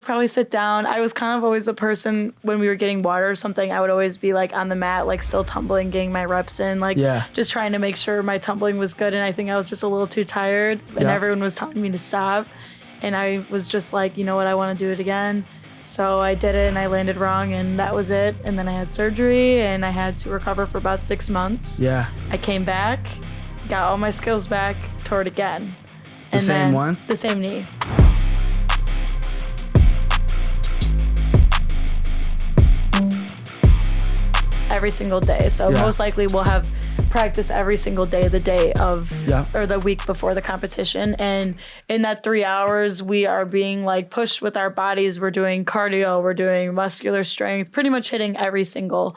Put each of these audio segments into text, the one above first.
probably sit down. I was kind of always a person when we were getting water or something, I would always be like on the mat, like still tumbling, getting my reps in, like just trying to make sure my tumbling was good. And I think I was just a little too tired and everyone was telling me to stop. And I was just like, you know what, I want to do it again. So I did it and I landed wrong and that was it. And then I had surgery and I had to recover for about 6 months. Yeah. I came back, got all my skills back, tore it again. The same one? The same knee. Every single day. So most likely we'll have practice every single day, the day of, or the week before the competition. And in that 3 hours, we are being like pushed with our bodies. We're doing cardio, we're doing muscular strength, pretty much hitting every single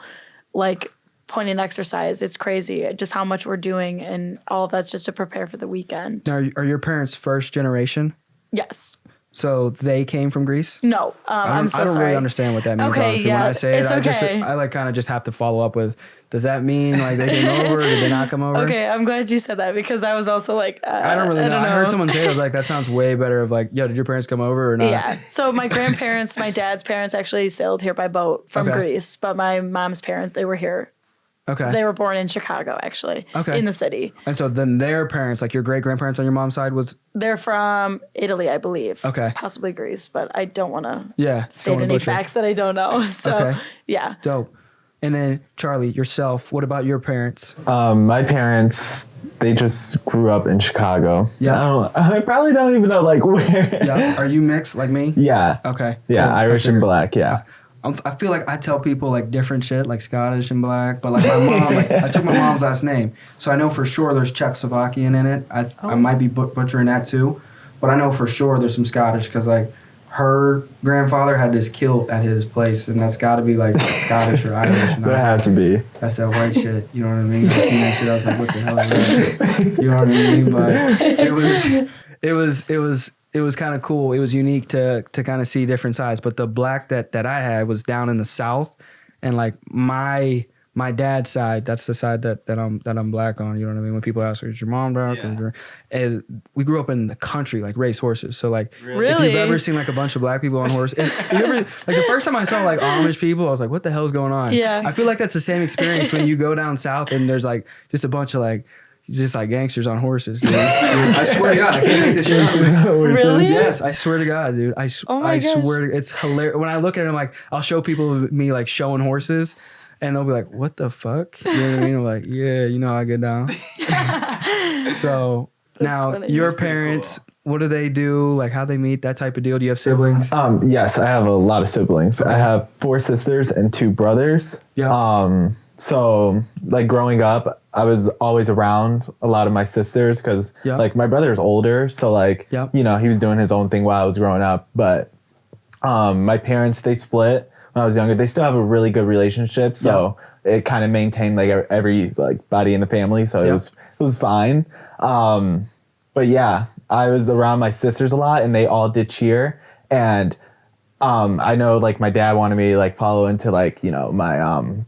like point in exercise. It's crazy just how much we're doing. And all of that's just to prepare for the weekend. Now, are your parents first generation? Yes. So they came from Greece? No, I'm so sorry. I don't really understand what that means. Okay, honestly. When I say it's it, I like kind of just have to follow up with, does that mean like they came over? Did they not come over? Okay, I'm glad you said that because I was also like, I don't really know. I heard someone say it, I was like, that sounds way better of like, yo, did your parents come over or not? Yeah. So my grandparents, my dad's parents actually sailed here by boat from Greece, but my mom's parents, they were here. Okay. They were born in Chicago, actually. Okay. In the city. And so then their parents, like your great-grandparents on your mom's side They're from Italy, I believe. Okay. Possibly Greece, but I don't want to state any facts that I don't know. So, yeah. Dope. And then, Charlie, yourself, what about your parents? My parents, they just grew up in Chicago. Yeah. I probably don't even know, like, where. Yeah. Are you mixed like me? Yeah. Okay. Yeah, cool. Irish and black, yeah. I feel like I tell people like different shit, like Scottish and black, but like my mom, like I took my mom's last name, so I know for sure there's Czechoslovakian in it. I might be butchering that too, but I know for sure there's some Scottish because like her grandfather had this kilt at his place, and that's got to be like Scottish or Irish. And that has to be. That's that white shit. You know what I mean? I seen that shit. I was like, what the hell is that? You know what I mean? But it was kind of cool. It was unique to kind of see different sides. But the black that I had was down in the South, and like my dad's side, that's the side that I'm black on. You know what I mean? When people ask, "Is your mom black?" As we grew up in the country, like race horses. So like, if you've ever seen like a bunch of black people on horses, like the first time I saw like Amish people, I was like, "What the hell's going on?" Yeah. I feel like that's the same experience when you go down south and there's like just a bunch of like. Just like gangsters on horses, dude. I swear to God, I can't make this shit up. Really? Yes, I swear to God, dude. I swear to, it's hilarious. When I look at it, I'm like, I'll show people me like showing horses, and they'll be like, "What the fuck?" You know what I mean? I'm like, "Yeah, you know how I get down." So now, funny. Your parents, what do they do? Like, how they meet? That type of deal. Do you have siblings? Yes, I have a lot of siblings. Okay. I have 4 sisters and 2 brothers. Yeah. So like growing up, I was always around a lot of my sisters because like my brother's older. So like, you know, he was doing his own thing while I was growing up. But my parents, they split when I was younger. They still have a really good relationship. So it kind of maintained like every like body in the family. So it was fine. But yeah, I was around my sisters a lot and they all did cheer. And I know like my dad wanted me to like follow into like, you know, my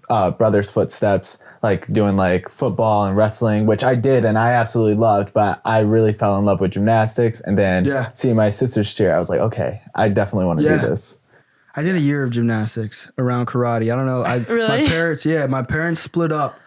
brother's footsteps, like doing like football and wrestling, which I did and I absolutely loved, but I really fell in love with gymnastics. And then seeing my sister's cheer, I was like, okay, I definitely want to do this. I did a year of gymnastics around karate. I don't know. Really? My parents split up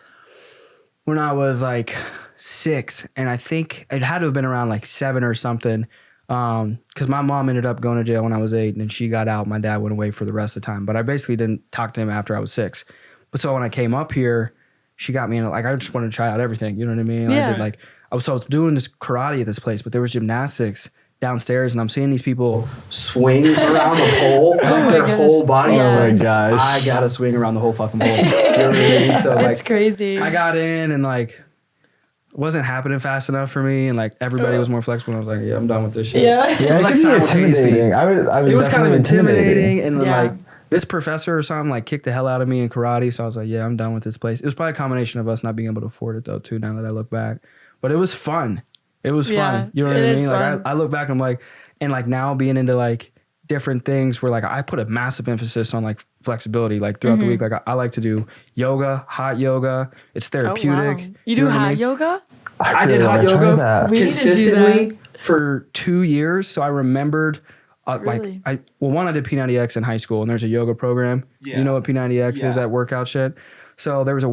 when I was like 6, and I think it had to have been around like 7 or something. Because my mom ended up going to jail when I was 8, and then she got out. My dad went away for the rest of the time, but I basically didn't talk to him after I was 6. But so when I came up here, she got me in, like, I just wanted to try out everything. You know what I mean? Yeah. I was doing this karate at this place, but there was gymnastics downstairs, and I'm seeing these people swing around the pole, their whole body. I was like, gosh, I gotta swing around the whole fucking pole. You know what I mean? So it's crazy. I got in and like, it wasn't happening fast enough for me, and like everybody was more flexible. I was like, yeah, I'm done with this shit. Yeah, it was like intimidating. It was kind of intimidating, and then like this professor or something like kicked the hell out of me in karate. So I was like, yeah, I'm done with this place. It was probably a combination of us not being able to afford it though too. Now that I look back, but it was fun. It was fun. You know what I mean? Like I look back and I'm like, and like now being into like different things where like I put a massive emphasis on like flexibility like throughout the week. Like I like to do yoga, hot yoga. It's therapeutic. Oh, wow. You do hot yoga? I did hot yoga consistently for 2 years. So I remembered Really? One, I did P90X in high school, and there's a yoga program. Yeah. You know what P90X is, that workout shit? So there was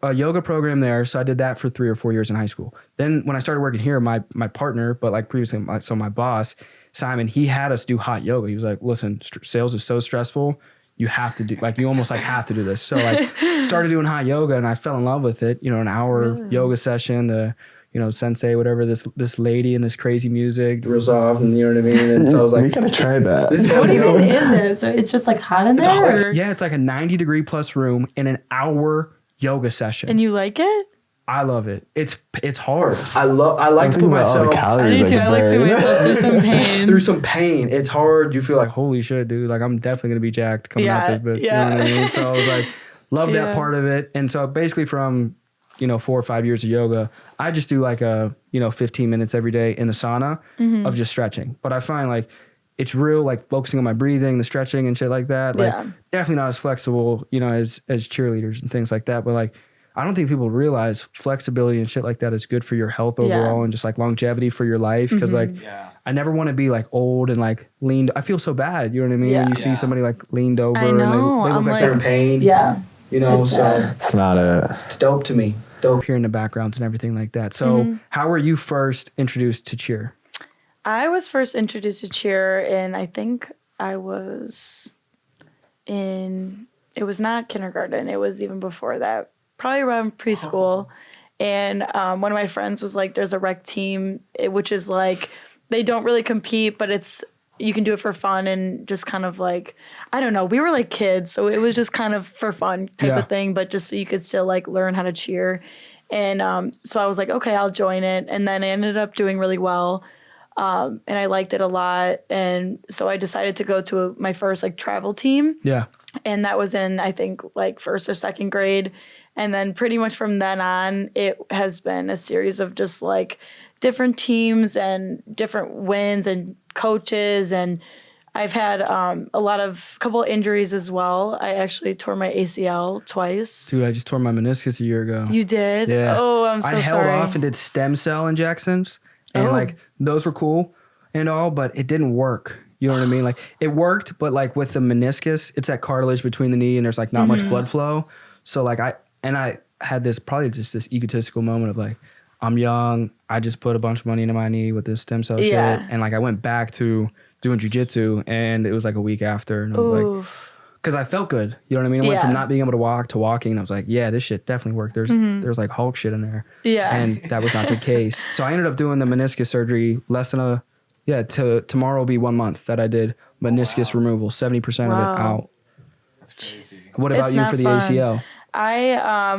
a yoga program there, so I did that for 3 or 4 years in high school. Then when I started working here, my partner, but like previously, my boss, Simon, he had us do hot yoga. He was like, listen, sales is so stressful. You have to do, like, you almost like have to do this. So like started doing hot yoga, and I fell in love with it. You know, an hour yoga session, sensei, whatever, this lady and this crazy music, resolved, and you know what I mean? And so I was like, we gotta try that. What even is it? So it's just like hot in there? It's like a 90-degree plus room in an hour yoga session. And you like it? I love it. It's hard. I like to put myself. I do too. I like to put myself through some pain. Through some pain. It's hard. You feel like, holy shit, dude. Like, I'm definitely gonna be jacked coming out this bit. Yeah. You know what I mean? So I was like, love that part of it. And so basically from 4 or 5 years of yoga, I just do like 15 minutes every day in the sauna of just stretching. But I find like it's real, like focusing on my breathing, the stretching and shit like that. Like definitely not as flexible, as cheerleaders and things like that. But like, I don't think people realize flexibility and shit like that is good for your health overall and just like longevity for your life. Cause I never want to be like old and like leaned. I feel so bad. You know what I mean? When you see somebody like leaned over and they look like they're in pain. Yeah. It's dope to me. Dope hearing the backgrounds and everything like that. So how were you first introduced to cheer? I was first introduced to cheer and I think I was it was not kindergarten. It was even before that, probably around preschool. And one of my friends was like, there's a rec team, which is like, they don't really compete, but you can do it for fun and just kind of like, I don't know. We were like kids, so it was just kind of for fun type of thing, but just so you could still like learn how to cheer. And so I was like, okay, I'll join it. And then I ended up doing really well. And I liked it a lot. And so I decided to go to my first like travel team. Yeah. And that was in, I think, like first or second grade. And then pretty much from then on, it has been a series of just like different teams and different wins and coaches. And I've had a couple injuries as well. I actually tore my ACL twice. Dude, I just tore my meniscus a year ago. You did? Yeah. Oh, I'm so sorry. I held off and did stem cell injections. And like those were cool and all, but it didn't work. You know what I mean? Like it worked, but like with the meniscus, it's that cartilage between the knee and there's like not much blood flow. So like I had this egotistical moment of like, I'm young. I just put a bunch of money into my knee with this stem cell shit. And like I went back to doing jujitsu and it was like a week after. And I was like, because I felt good. You know what I mean? I went from not being able to walk to walking. And I was like, yeah, this shit definitely worked. There's like Hulk shit in there. Yeah. And that was not the case. So I ended up doing the meniscus surgery tomorrow will be 1 month that I did meniscus removal, 70% of it out. That's crazy. What about you for the ACL?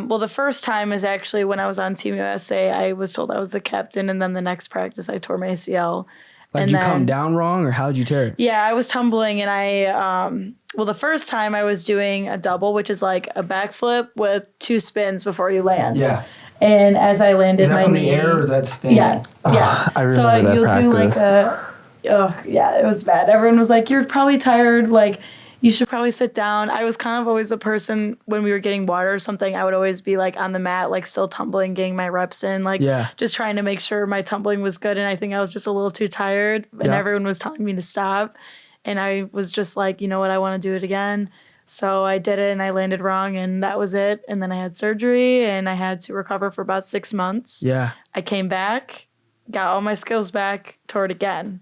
Well, the first time is actually when I was on Team USA. I was told I was the captain, and then the next practice I tore my ACL. Like, did you come down wrong, or how did you tear it? Yeah, I was tumbling, and the first time I was doing a double, which is like a backflip with 2 spins before you land. Yeah. And as I landed, is that my from knee, the air, or is that stand? Yeah, yeah. I remember that practice. It was bad. Everyone was like, "You're probably tired. Like, you should probably sit down." I was kind of always a person when we were getting water or something, I would always be like on the mat, like still tumbling, getting my reps in, like just trying to make sure my tumbling was good. And I think I was just a little too tired and everyone was telling me to stop. And I was just like, you know what, I want to do it again. So I did it and I landed wrong and that was it. And then I had surgery and I had to recover for about 6 months. Yeah. I came back, got all my skills back, tore it again.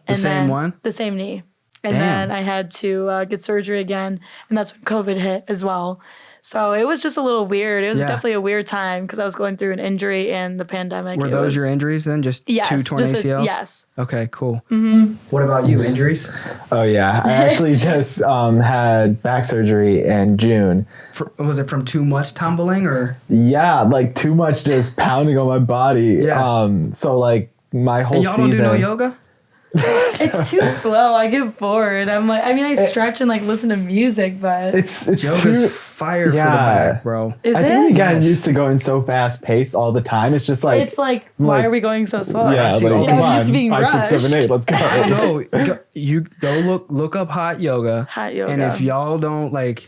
The same one? The same knee. And then I had to get surgery again. And that's when COVID hit as well. So it was just a little weird. It was definitely a weird time because I was going through an injury and the pandemic. Were those your injuries then? Just 2 torn ACLs? Yes. Okay, cool. Mm-hmm. What about you? Injuries? Oh, yeah. I actually just had back surgery in June. Was it from too much tumbling or? Yeah, like too much just pounding on my body. Yeah. So like my whole season. Don't do no yoga? It's too slow. I get bored. I stretch and like listen to music, but it's yoga's fire for the back, bro. I think we got used to going so fast paced all the time. It's just like why are we going so slow? Yeah, like, come on, just being 5, 6, 7, 8, let's go. I don't know. You go look up hot yoga. Hot yoga. And if y'all don't like.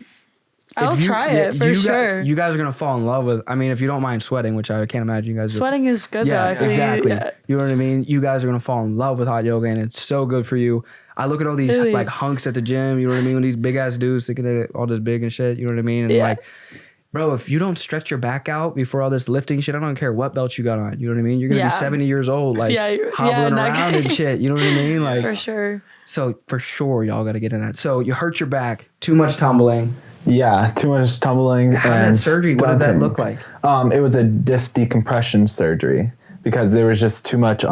I'll try it for sure. You guys are gonna fall in love with. I mean, if you don't mind sweating, which I can't imagine you guys. Sweating is good though. Exactly. You know what I mean. You guys are gonna fall in love with hot yoga, and it's so good for you. I look at all these like hunks at the gym, you know what I mean? When these big ass dudes thinking they're all this big and shit, you know what I mean? And like, bro, if you don't stretch your back out before all this lifting shit, I don't care what belt you got on. You know what I mean? You're gonna be 70 years old, like hobbling around and shit. You know what I mean? Like for sure. So for sure, y'all got to get in that. So you hurt your back, too much tumbling. Yeah, too much tumbling. How did that surgery? What did that look like? It was a disc decompression surgery because there was just too much.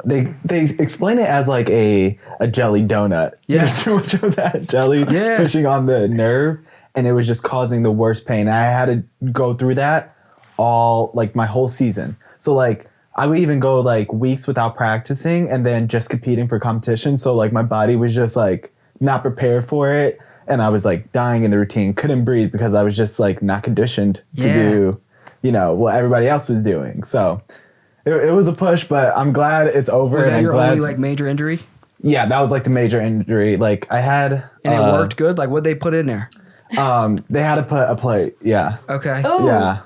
They explain it as like a jelly donut. Yeah. There's too much of that jelly pushing on the nerve. And it was just causing the worst pain. I had to go through that all, like, my whole season. So, like, I would even go, like, weeks without practicing and then just competing for competition. So, like, my body was just, like, not prepared for it. And I was, like, dying in the routine. Couldn't breathe because I was just, like, not conditioned to do, you know, what everybody else was doing. So, it was a push, but I'm glad it's over. Was that your only, like, major injury? Yeah, that was, like, the major injury. Like, I had... And it worked good? Like, what'd they put in there? They had to put a plate. Yeah. Okay. Oh. Yeah.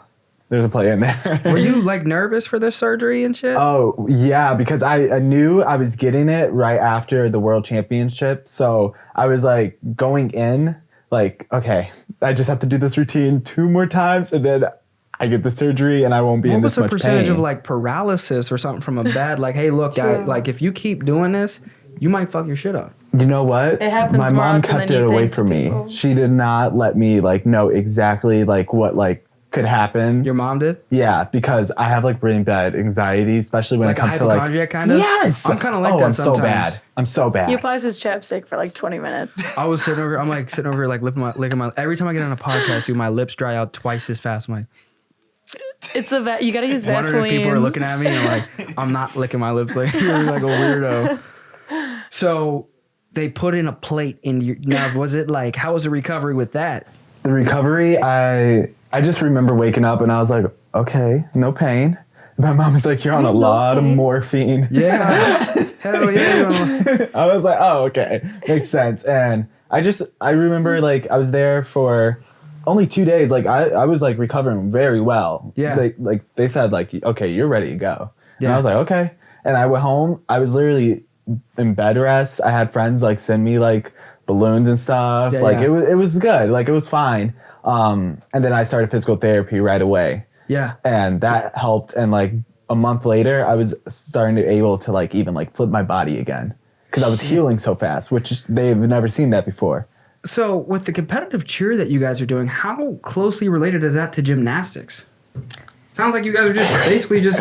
There's a plate in there. Were you like nervous for this surgery and shit? Oh, yeah, because I knew I was getting it right after the World Championship. So I was like going in like, okay, I just have to do this routine 2 more times and then I get the surgery and I won't be in this much pain. What was the percentage of like paralysis or something from a bad, like, hey, look, guy, like if you keep doing this, you might fuck your shit up. You know what? It happens My more mom often kept than it you away think from me. people. She did not let me like know exactly like what like could happen. Your mom did? Yeah, because I have like really bad anxiety, especially when like it comes to like like kind of? Yes. I'm kind of like that I'm sometimes. so bad. I'm so bad. He applies his chapstick for like 20 minutes. I was sitting over. I'm like sitting over, like licking my. Every time I get on a podcast, my lips dry out twice as fast. I'm like, It's the you gotta use wondering Vaseline. if people are looking at me and like, I'm not licking my lips like you're like a weirdo. So they put in a plate in your. Now was it like? How was the recovery with that? The recovery, I just remember waking up and I was like, okay, no pain. My mom was like, you're on a lot of morphine. Yeah. Hell yeah. I was like, oh, okay. Makes sense. And I remember like I was there for only 2 days. Like I was like recovering very well. Yeah. They said like, okay, you're ready to go. Yeah. And I was like, okay. And I went home. I was literally in bed rest. I had friends like send me like balloons and stuff. Yeah, like yeah. it was good. Like it was fine. And then I started physical therapy right away. Yeah. And that helped. And like a month later, I was starting to able to like even like flip my body again because I was healing so fast, which they've never seen that before. So with the competitive cheer that you guys are doing, how closely related is that to gymnastics? Sounds like you guys are just basically just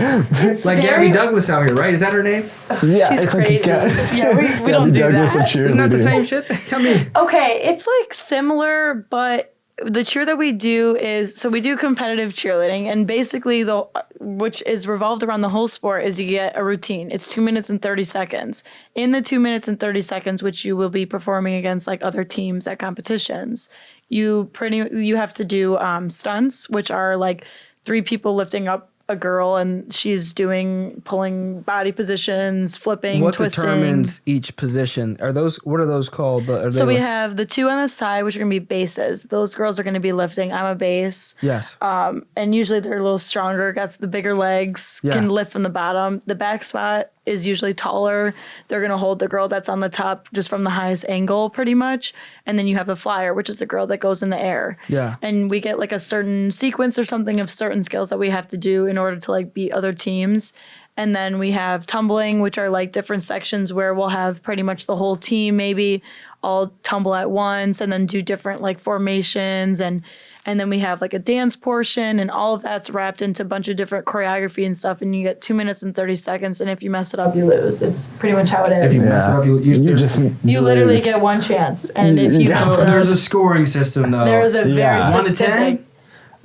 like Gabby Douglas out here, right? Is that her name? Yeah, She's crazy. Like we don't do Douglas that. Isn't that the same shit? I mean, Okay, it's like similar, but the cheer that we do is, so we do competitive cheerleading, and basically which is revolved around the whole sport, is you get a routine. It's 2 minutes and 30 seconds. In the 2 minutes and 30 seconds, which you will be performing against like other teams at competitions, you have to do stunts, which are like 3 people lifting up a girl and she's pulling body positions, flipping, what twisting. determines each position? What are those called? So we have the 2 on the side, which are going to be bases. Those girls are going to be lifting. I'm a base. Yes. And usually they're a little stronger, got the bigger legs, can lift from the bottom. The back spot is usually taller. They're going to hold the girl that's on the top just from the highest angle pretty much. And then you have the flyer, which is the girl that goes in the air. Yeah. And we get like a certain sequence or something of certain skills that we have to do in order to like beat other teams. And then we have tumbling, which are like different sections where we'll have pretty much the whole team maybe all tumble at once and then do different like formations. And then we have like a dance portion, and all of that's wrapped into a bunch of different choreography and stuff. And you get 2 minutes and 30 seconds. And if you mess it up, you lose. It's pretty much how it is. If you mess it up, you literally get one chance. And if you mess it up, there's a scoring system though. there is a very 1 to specific. 10?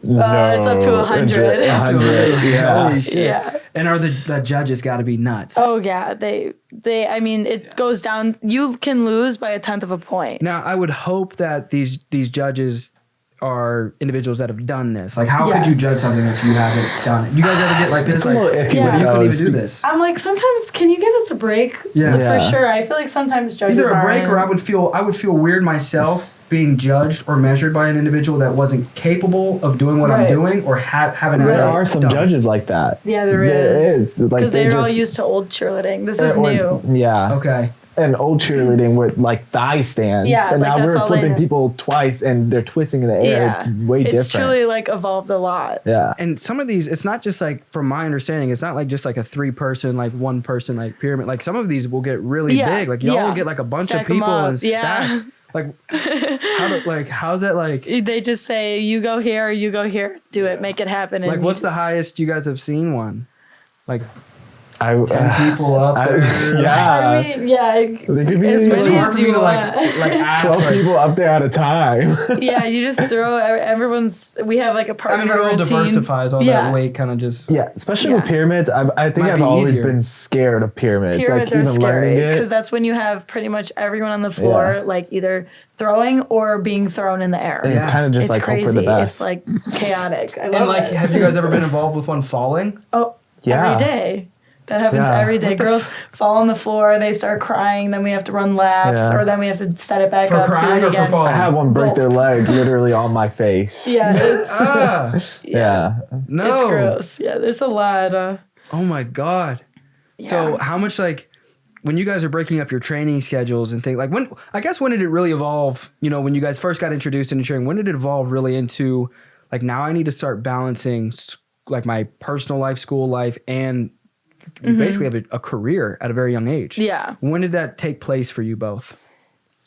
No, it's up to 100. 100. Yeah. Holy shit. Yeah. And are the judges got to be nuts? Oh yeah, they. I mean, it goes down. You can lose by 1/10 of a point. Now, I would hope that these judges are individuals that have done this. Like, how could you judge something if you haven't done it? You guys ever get like this? It's a like, little iffy Yeah. with you couldn't those. even do this. I'm like, sometimes can you give us a break? Yeah. For sure. I feel like sometimes judges Either a break aren't- or I would feel weird myself being judged or measured by an individual that wasn't capable of doing what I'm Right. doing or having There really are some done. judges like that. Yeah, there There is. is. Like, Because they they're all just- used to old cheerleading. This is or- new. Yeah. Okay. and old cheerleading with like thigh stands. Yeah, and like, now that's we're all flipping they- people twice and they're twisting in the air. Yeah. It's way different. It's truly like evolved a lot. Yeah. And some of these, it's not just like, from my understanding, it's not like just like a 3-person, like 1-person, like pyramid. Like some of these will get really big. Like y'all will get like a bunch Stack of people 'em up. and stack. Like, how's that like? They just say, you go here, you go here, do it, make it happen. Like, and what's the highest you guys have seen one? Like 10 I, people up there. yeah. I mean, yeah, They could be as like many hard as for me you to want. like ask. 12 Like, people up there at a time. Yeah, you just throw everyone's. We have like a part I mean, of it our all routine. diversifies. All that weight kind of just. Yeah, especially with pyramids. I think Might I've be always easier. been scared of pyramids. Pyramids like are even scary learning because it. that's when you have pretty much everyone on the floor, like either throwing or being thrown in the air. And it's kind of just It's like crazy. hope for the best. It's like chaotic. I love And like, it. have you guys ever been involved with one falling? Oh, Yeah. every day. That happens Yeah. every day. Girls fall on the floor, they start crying, then we have to run laps, Yeah. or then we have to set it back For up, do crying it or for again. falling? I had one break their Both. leg literally on my face. Yeah, it's Yeah. No. it's gross. Yeah, there's a lot. Oh my God. So Yeah. how much like when you guys are breaking up your training schedules and things like when did it really evolve, you know, when you guys first got introduced into cheering, when did it evolve really into like now I need to start balancing like my personal life, school life, and basically have a career at a very young age. Yeah. When did that take place for you both?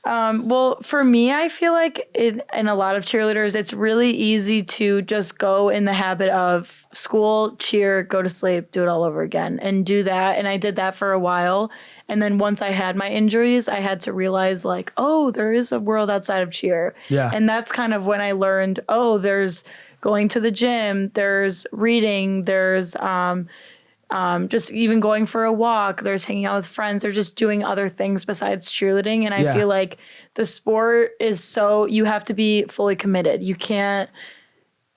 Well, for me, I feel like in a lot of cheerleaders, it's really easy to just go in the habit of school, cheer, go to sleep, do it all over again, and do that. And I did that for a while. And then once I had my injuries, I had to realize like, oh, there is a world outside of cheer. Yeah. And that's kind of when I learned, oh, there's going to the gym, there's reading, there's just even going for a walk, there's hanging out with friends, they're just doing other things besides cheerleading. And I feel like the sport is so, you have to be fully committed. You can't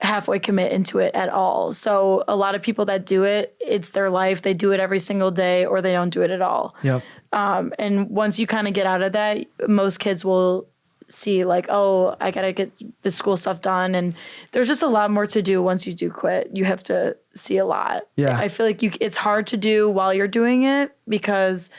halfway commit into it at all. So a lot of people that do it, it's their life. They do it every single day or they don't do it at all. Yep. And once you kind of get out of that, most kids will see like, oh, I gotta get the school stuff done, and there's just a lot more to do once you do quit. You have to see a lot. Yeah. I feel like it's hard to do while you're doing it because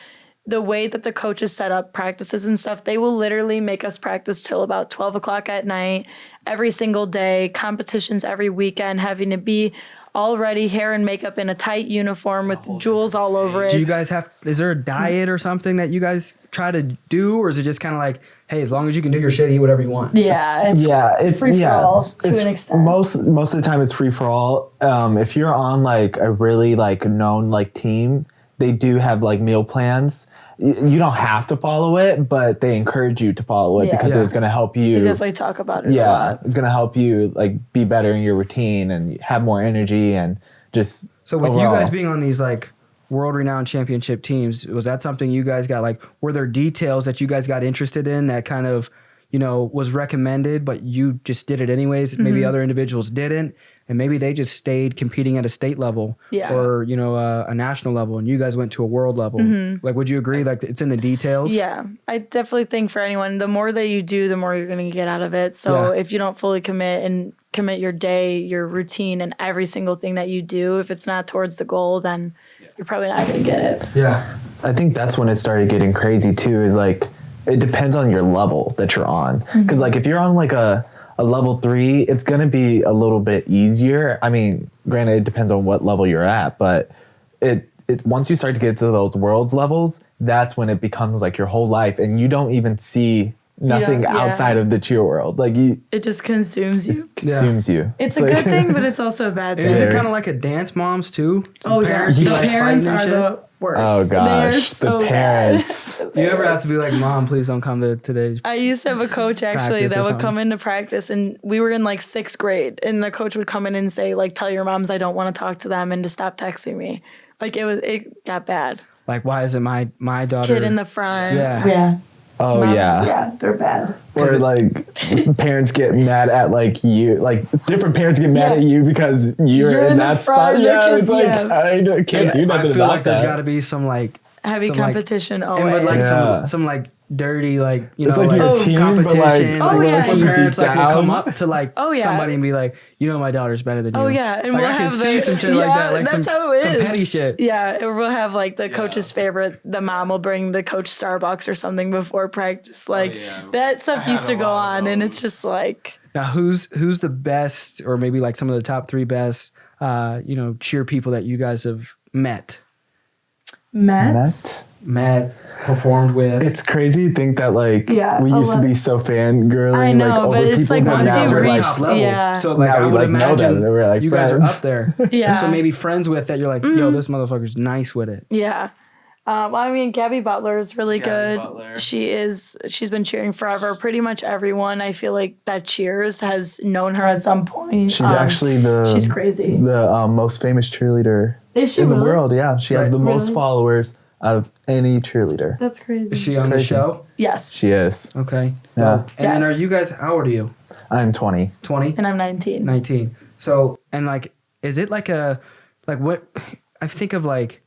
the way that the coaches set up practices and stuff, they will literally make us practice till about 12 o'clock at night every single day, competitions every weekend, having to be all ready, hair and makeup in a tight uniform with jewels all over it. Do you guys is there a diet or something that you guys try to do, or is it just kind of like, hey, as long as you can do your shit, eat whatever you want? Yeah, it's free for all to it's an extent. most of the time it's free for all. If you're on like a really like known like team, they do have like meal plans. You don't have to follow it, but they encourage you to follow it because it's going to help you. We definitely talk about it a Yeah, lot. it's going to help you like be better in your routine and have more energy and just. So with overall. you guys being on these like world-renowned championship teams, was that something you guys got like? Were there details that you guys got interested in that kind of, you know, was recommended, but you just did it anyways? Maybe other individuals didn't, and maybe they just stayed competing at a state level, or you know, a national level, and you guys went to a world level. Like, would you agree? Like, it's in the details. Yeah, I definitely think for anyone, the more that you do, the more you're going to get out of it. So if you don't fully commit your day, your routine, and every single thing that you do, if it's not towards the goal, then you're probably not going to get it. Yeah. I think that's when it started getting crazy too, is like, it depends on your level that you're on. Because like if you're on like a level 3, it's going to be a little bit easier. I mean, granted, it depends on what level you're at, but it once you start to get to those worlds levels, that's when it becomes like your whole life and you don't even see nothing outside of the cheer world. Like it just consumes you. Consumes you. It's a good thing, but it's also a bad thing. Is it kind of like a dance moms too? Oh parents yeah, be, the like, parents fighting are and the worst. Oh gosh, they are so the parents. bad. You ever have to be like, Mom, please don't come to today's? I used to have a coach actually Practice that or would something. come into practice, and we were in like 6th grade, and the coach would come in and say like, "Tell your moms I don't want to talk to them and to stop texting me." Like it got bad. Like, why isn't my daughter? Kid in the front. Yeah. Yeah. Oh Moms, yeah. they're bad. Or like parents get mad at like you, like different parents get mad at you because you're in the that front, spot. their Yeah, kids- it's like yeah. I can't do nothing I feel about like there's that. got to be some like Heavy some, competition like, always. and with like Yeah. some like dirty, like, it's like your team, competition. but like, yeah. parents like will come up to like somebody and be like, my daughter's better than you. Oh yeah, and like, we'll I have can see some shit like that, like that's some, how it is. some petty shit. Yeah, we'll have like the coach's favorite. The mom will bring the coach Starbucks or something before practice. Like that stuff used to go on, and it's just like. Now, who's the best, or maybe like some of the top 3 best, cheer people that you guys have met, performed with? It's crazy to think that like we used to be so fangirling. I know, like, but it's like once you reach, top level. So like now I would like know them, imagine and we're like you friends. guys are up there. Yeah. So maybe friends with that, you're like, yo, this motherfucker's nice with it. Yeah. I mean, Gabby Butler is really good. She's been cheering forever. Pretty much everyone, I feel like, that cheers has known her at some point. She's actually she's crazy. The most famous cheerleader in the world. Yeah, she has the most followers of any cheerleader. That's crazy. Is she on the show? Yes. She is. Okay. Yeah. And then are you guys, how old are you? I'm 20. 20? And I'm 19. 19. So, and like, is it like what, I think of like,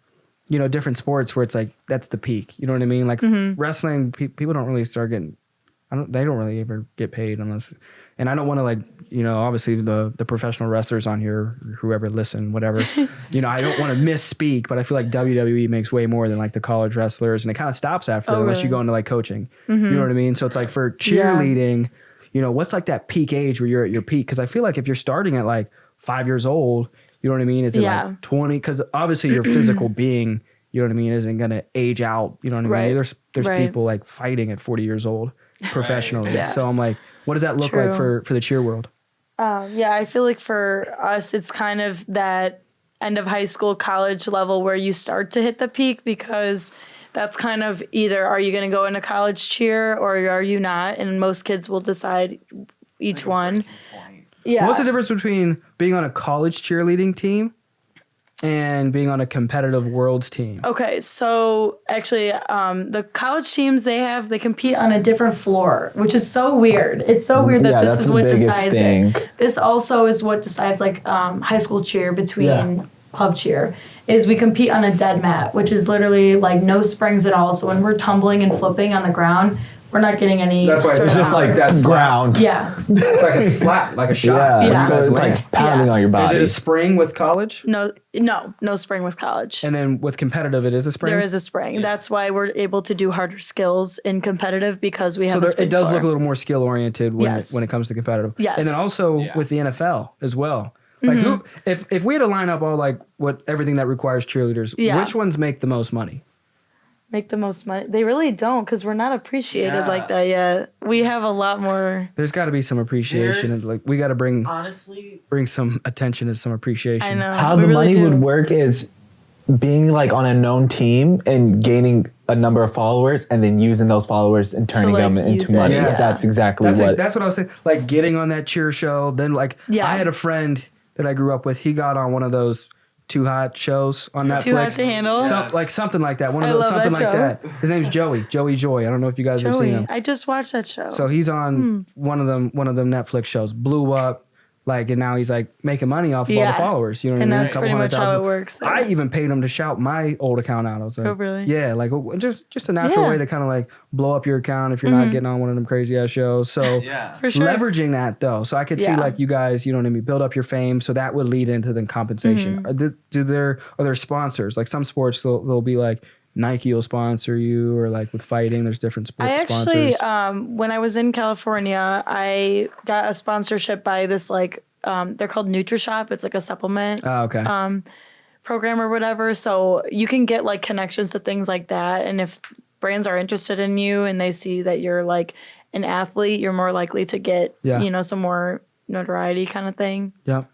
different sports where it's like, that's the peak. You know what I mean? Like wrestling, people don't really start getting, they don't really ever get paid unless, and I don't want to like, obviously the professional wrestlers on here, whoever listen, whatever, I don't want to misspeak, but I feel like WWE makes way more than like the college wrestlers, and it kind of stops after that unless you go into like coaching. You know what I mean? So it's like for cheerleading, what's like that peak age where you're at your peak? Because I feel like if you're starting at like 5 years old, you know what I mean? Is it like 20? Because obviously your physical being, you know what I mean, isn't going to age out. You know what I mean? There's people like fighting at 40 years old professionally. Yeah. So I'm like, what does that look like for the cheer world? I feel like for us, it's kind of that end of high school, college level where you start to hit the peak, because that's kind of either are you going to go into college cheer or are you not? And most kids will decide each one. Yeah. What's the difference between being on a college cheerleading team and being on a competitive worlds team? Okay, so actually, the college teams they compete on a different floor, which is so weird. It's so weird that this is what decides it. This also is what decides like high school cheer between club cheer. Is we compete on a dead mat, which is literally like no springs at all. So when we're tumbling and flipping on the ground, we're not getting any. That's why it's just like that's ground. Yeah. It's like a slap, like a shot. Yeah. So it's like pounding on your body. Is it a spring with college? No spring with college. And then with competitive, it is a spring? There is a spring. Yeah. That's why we're able to do harder skills in competitive, because we have a spring it does floor. look a little more skill oriented when it comes to competitive. Yes. And then also with the NFL as well. Like if we had to line up all like everything that requires cheerleaders, which ones make the most money? Make the most money? They really don't, because we're not appreciated like that yet. We have a lot more. There's got to be some appreciation, and like we got to bring some attention to some appreciation. I know. How the money would work is being like on a known team and gaining a number of followers, and then using those followers and turning them into money. Yeah. That's exactly that's what I was saying. Like getting on that cheer show. Then like I had a friend that I grew up with. He got on one of those Too Hot shows on Netflix. Too Hot to Handle? Like something like that. One of those, something like that. His name's Joey Joy. I don't know if you guys have seen him. I just watched that show. So he's on one of them Netflix shows. Blew up. Like, and now he's like making money off of all the followers. You know what I mean? And that's pretty much how it works. I even paid him to shout my old account out. I was like, oh, really? Yeah, like just a natural way to kind of like blow up your account if you're not getting on one of them crazy ass shows. So for sure. Leveraging that though. So I could see like you guys, you know what I mean, build up your fame. So that would lead into then compensation. Are there sponsors? Like some sports they'll be like, Nike will sponsor you, or like with fighting, there's different sports sponsors. When I was in California, I got a sponsorship by this like, they're called NutriShop. It's like a supplement program or whatever. So you can get like connections to things like that. And if brands are interested in you and they see that you're like an athlete, you're more likely to get, some more notoriety kind of thing. Yep.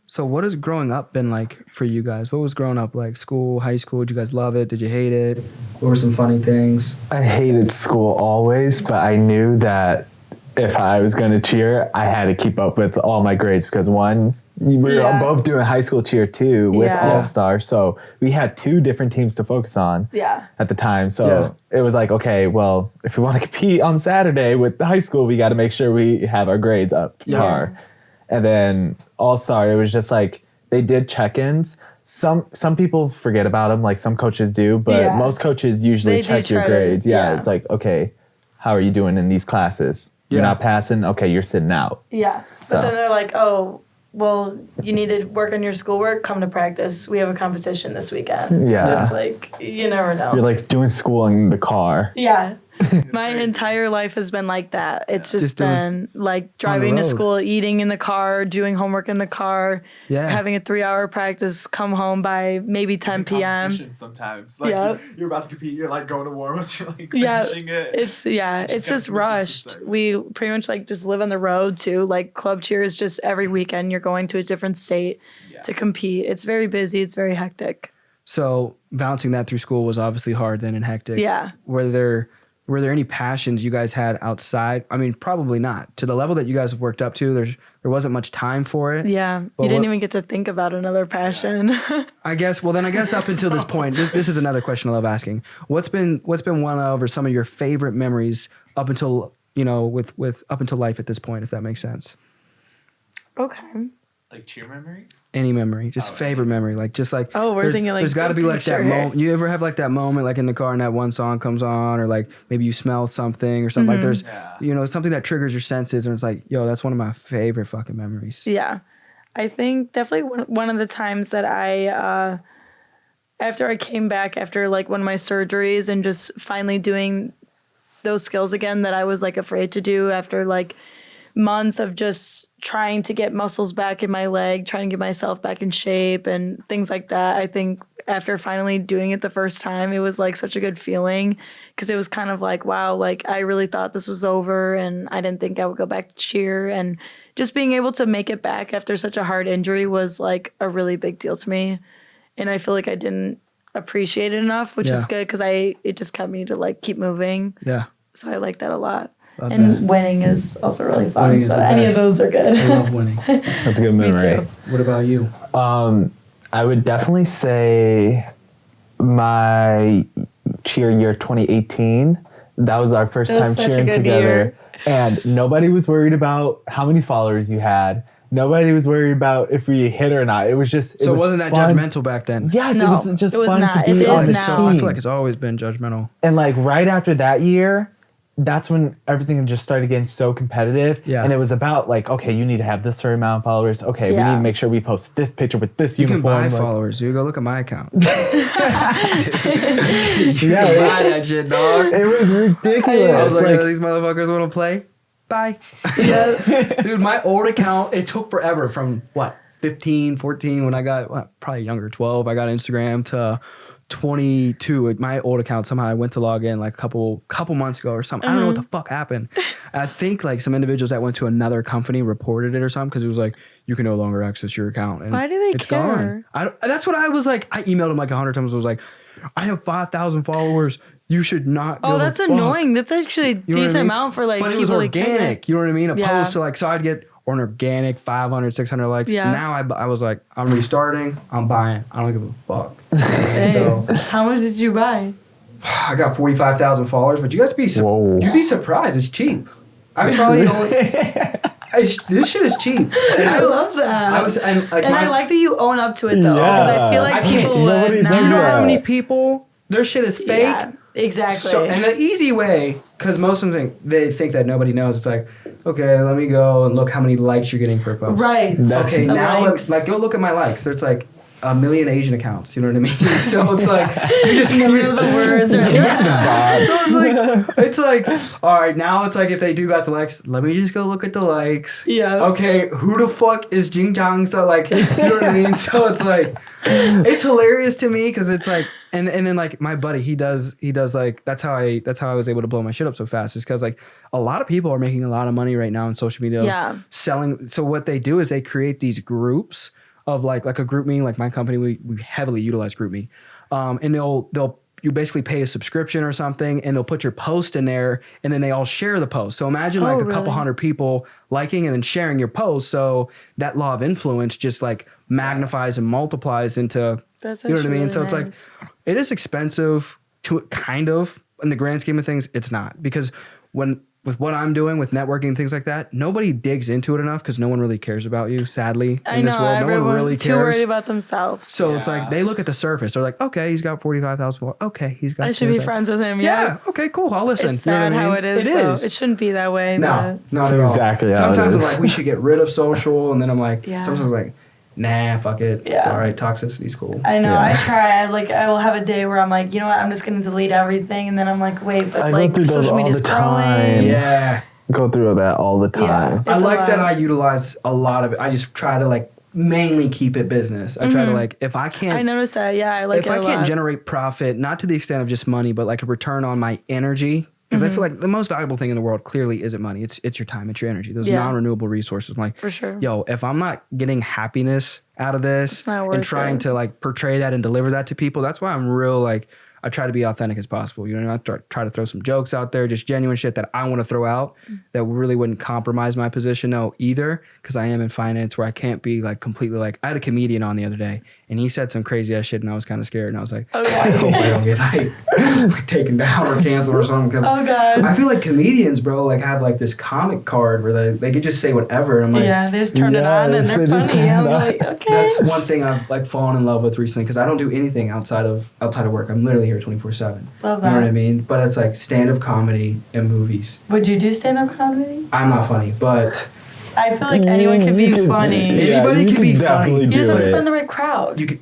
So what has growing up been like for you guys? What was growing up like? School, high school? Did you guys love it? Did you hate it? What were some funny things? I hated school always, but I knew that if I was going to cheer, I had to keep up with all my grades, because one, we were both doing high school cheer too with All-Star. So we had 2 different teams to focus on at the time. So it was like, okay, well, if we want to compete on Saturday with the high school, we got to make sure we have our grades up to par. And then All-Star, it was just like, they did check-ins, some people forget about them, like some coaches do, but most coaches usually check your grades. It's like, okay, how are you doing in these classes? You're not passing? Okay, you're sitting out. Yeah. But then they're like, oh, well, you need to work on your schoolwork, come to practice. We have a competition this weekend. So it's like, you never know. You're like doing school in the car. Yeah. My entire life has been like that. It's just been like driving to school, eating in the car, doing homework in the car, having a 3-hour practice, come home by maybe 10 p.m. Sometimes. Like you're about to compete, you're like going to warm-ups, you're like finishing it. It's just rushed. We pretty much like just live on the road too. Like club cheer is just every weekend you're going to a different state to compete. It's very busy. It's very hectic. So balancing that through school was obviously hard then and hectic. Yeah. Were there any passions you guys had outside? I mean, probably not. To the level that you guys have worked up to, there wasn't much time for it. Yeah. You didn't even get to think about another passion. I guess up until this point, this is another question I love asking. What's been one of or some of your favorite memories up until, with up until life at this point, if that makes sense? Okay. Like cheer memories? Any memory, just favorite memory, like just like. Oh, we're thinking like. There's got to be like that moment. You ever have like that moment, like in the car, and that one song comes on, or like maybe you smell something or something. Like there's, something that triggers your senses, and it's like, yo, that's one of my favorite fucking memories. Yeah, I think definitely one of the times that I, after I came back after like one of my surgeries and just finally doing those skills again that I was like afraid to do after like months of just trying to get muscles back in my leg, trying to get myself back in shape and things like that. I think after finally doing it the first time, it was like such a good feeling because it was kind of like, wow, like I really thought this was over and I didn't think I would go back to cheer. And just being able to make it back after such a hard injury was like a really big deal to me. And I feel like I didn't appreciate it enough, which is good because it just kept me to like keep moving. Yeah. So I like that a lot. And winning is also really fun. So any of those are good. I love winning. That's a good memory. Me too. What about you? I would definitely say my cheer year 2018. That was our first time cheering together. Year. And nobody was worried about how many followers you had. Nobody was worried about if we hit or not. It was just it wasn't that judgmental back then. Yes, it was just fun to be on the team. I feel like it's always been judgmental. And like right after that year, that's when everything just started getting so competitive. Yeah. And it was about like, okay, you need to have this certain amount of followers. Okay, we need to make sure we post this picture with this uniform. You can buy followers. You go look at my account. You can buy that shit, dog. It was ridiculous. I was like, these motherfuckers want to play? Bye. Dude, my old account, it took forever from 15, 14 when I got, probably younger, 12. I got Instagram to 22. My old account, somehow I went to log in like a couple months ago or something. I don't know what the fuck happened. I think like some individuals that went to another company reported it or something because it was like, you can no longer access your account. And why do they care? Gone. That's what I was like. I emailed him like 100 times. I was like, I have 5,000 followers. You should not. Oh, that's annoying. That's actually a decent amount for like but people. It was organic. You know what I mean? Opposed to like, so I'd get an organic 500, 600 likes. Yeah. Now I was like, I'm restarting. I'm buying. I don't give a fuck. So how much did you buy? I got 45,000 followers, but you'd be surprised. It's cheap. I probably only. This shit is cheap. And I love that. I like that you own up to it though, because I feel like people would. You know how many people their shit is fake? Yeah, exactly. So, and the easy way, because most of them they think that nobody knows. It's like, okay, let me go and look how many likes you're getting per post. Right. Okay, now like go look at my likes. So it's like 1 million Asian accounts. You know what I mean? So it's like you just remember the words. Or So it's like all right. Now it's like if they do got the likes, let me just go look at the likes. Yeah. Okay, who the fuck is Jing Jang? So like, you know what I mean? So it's like it's hilarious to me because it's like and then like my buddy he does like that's how I was able to blow my shit up so fast is because like a lot of people are making a lot of money right now on social media selling. So what they do is they create these groups of like a group me, like my company, we heavily utilize group me. And you basically pay a subscription or something and they'll put your post in there and then they all share the post. So imagine a couple hundred people liking and then sharing your post. So that law of influence just like magnifies and multiplies into, that's you know what I mean? Really so nice. It's like, it is expensive to kind of, in the grand scheme of things, it's not. Because when with what I'm doing with networking and things like that, nobody digs into it enough because no one really cares about you, sadly, in this world. No one really cares. Too worried about themselves. So it's like they look at the surface. They're like, okay, he's got 45,000. Okay, he's got. I should be friends with him. Yeah. Okay, cool. I'll listen. It's sad how it is. It is. It shouldn't be that way. No, not at all. Exactly. Sometimes I'm like, we should get rid of social, and then I'm like, sometimes I'm like, nah, fuck it. Yeah. It's all right. Toxicity's cool. I know. I try. I will have a day where I'm like, you know what? I'm just gonna delete everything, and then I'm like, wait, but like social media's growing. Yeah. Go through that all the time. I like that I utilize a lot of it. I just try to like mainly keep it business. I try to like, if I can't. I noticed that. Yeah, I like it a lot. If I can't generate profit, not to the extent of just money, but like a return on my energy. Because I feel like the most valuable thing in the world clearly isn't money. It's your time. It's your energy. Those non-renewable resources. I'm like, for sure. Yo, if I'm not getting happiness out of this and trying to like portray that and deliver that to people, that's why I'm real like, I try to be authentic as possible. You know, I try to throw some jokes out there, just genuine shit that I want to throw out that really wouldn't compromise my position either. Because I am in finance where I can't be like completely like, I had a comedian on the other day and he said some crazy ass shit and I was kind of scared and I was like, I hope I don't get like taken down or canceled or something. Because I feel like comedians, bro, like have like this comic card where they could just say whatever. And I'm like, they just turn it on and they're funny. I'm like, okay. That's one thing I've like fallen in love with recently because I don't do anything outside of work. I'm literally here 24/7. Love that. You know what I mean? But it's like stand-up comedy and movies. Would you do stand-up comedy? I'm not funny, but I feel like anyone can be funny. Anybody can be funny. You just have to find the right crowd. You could.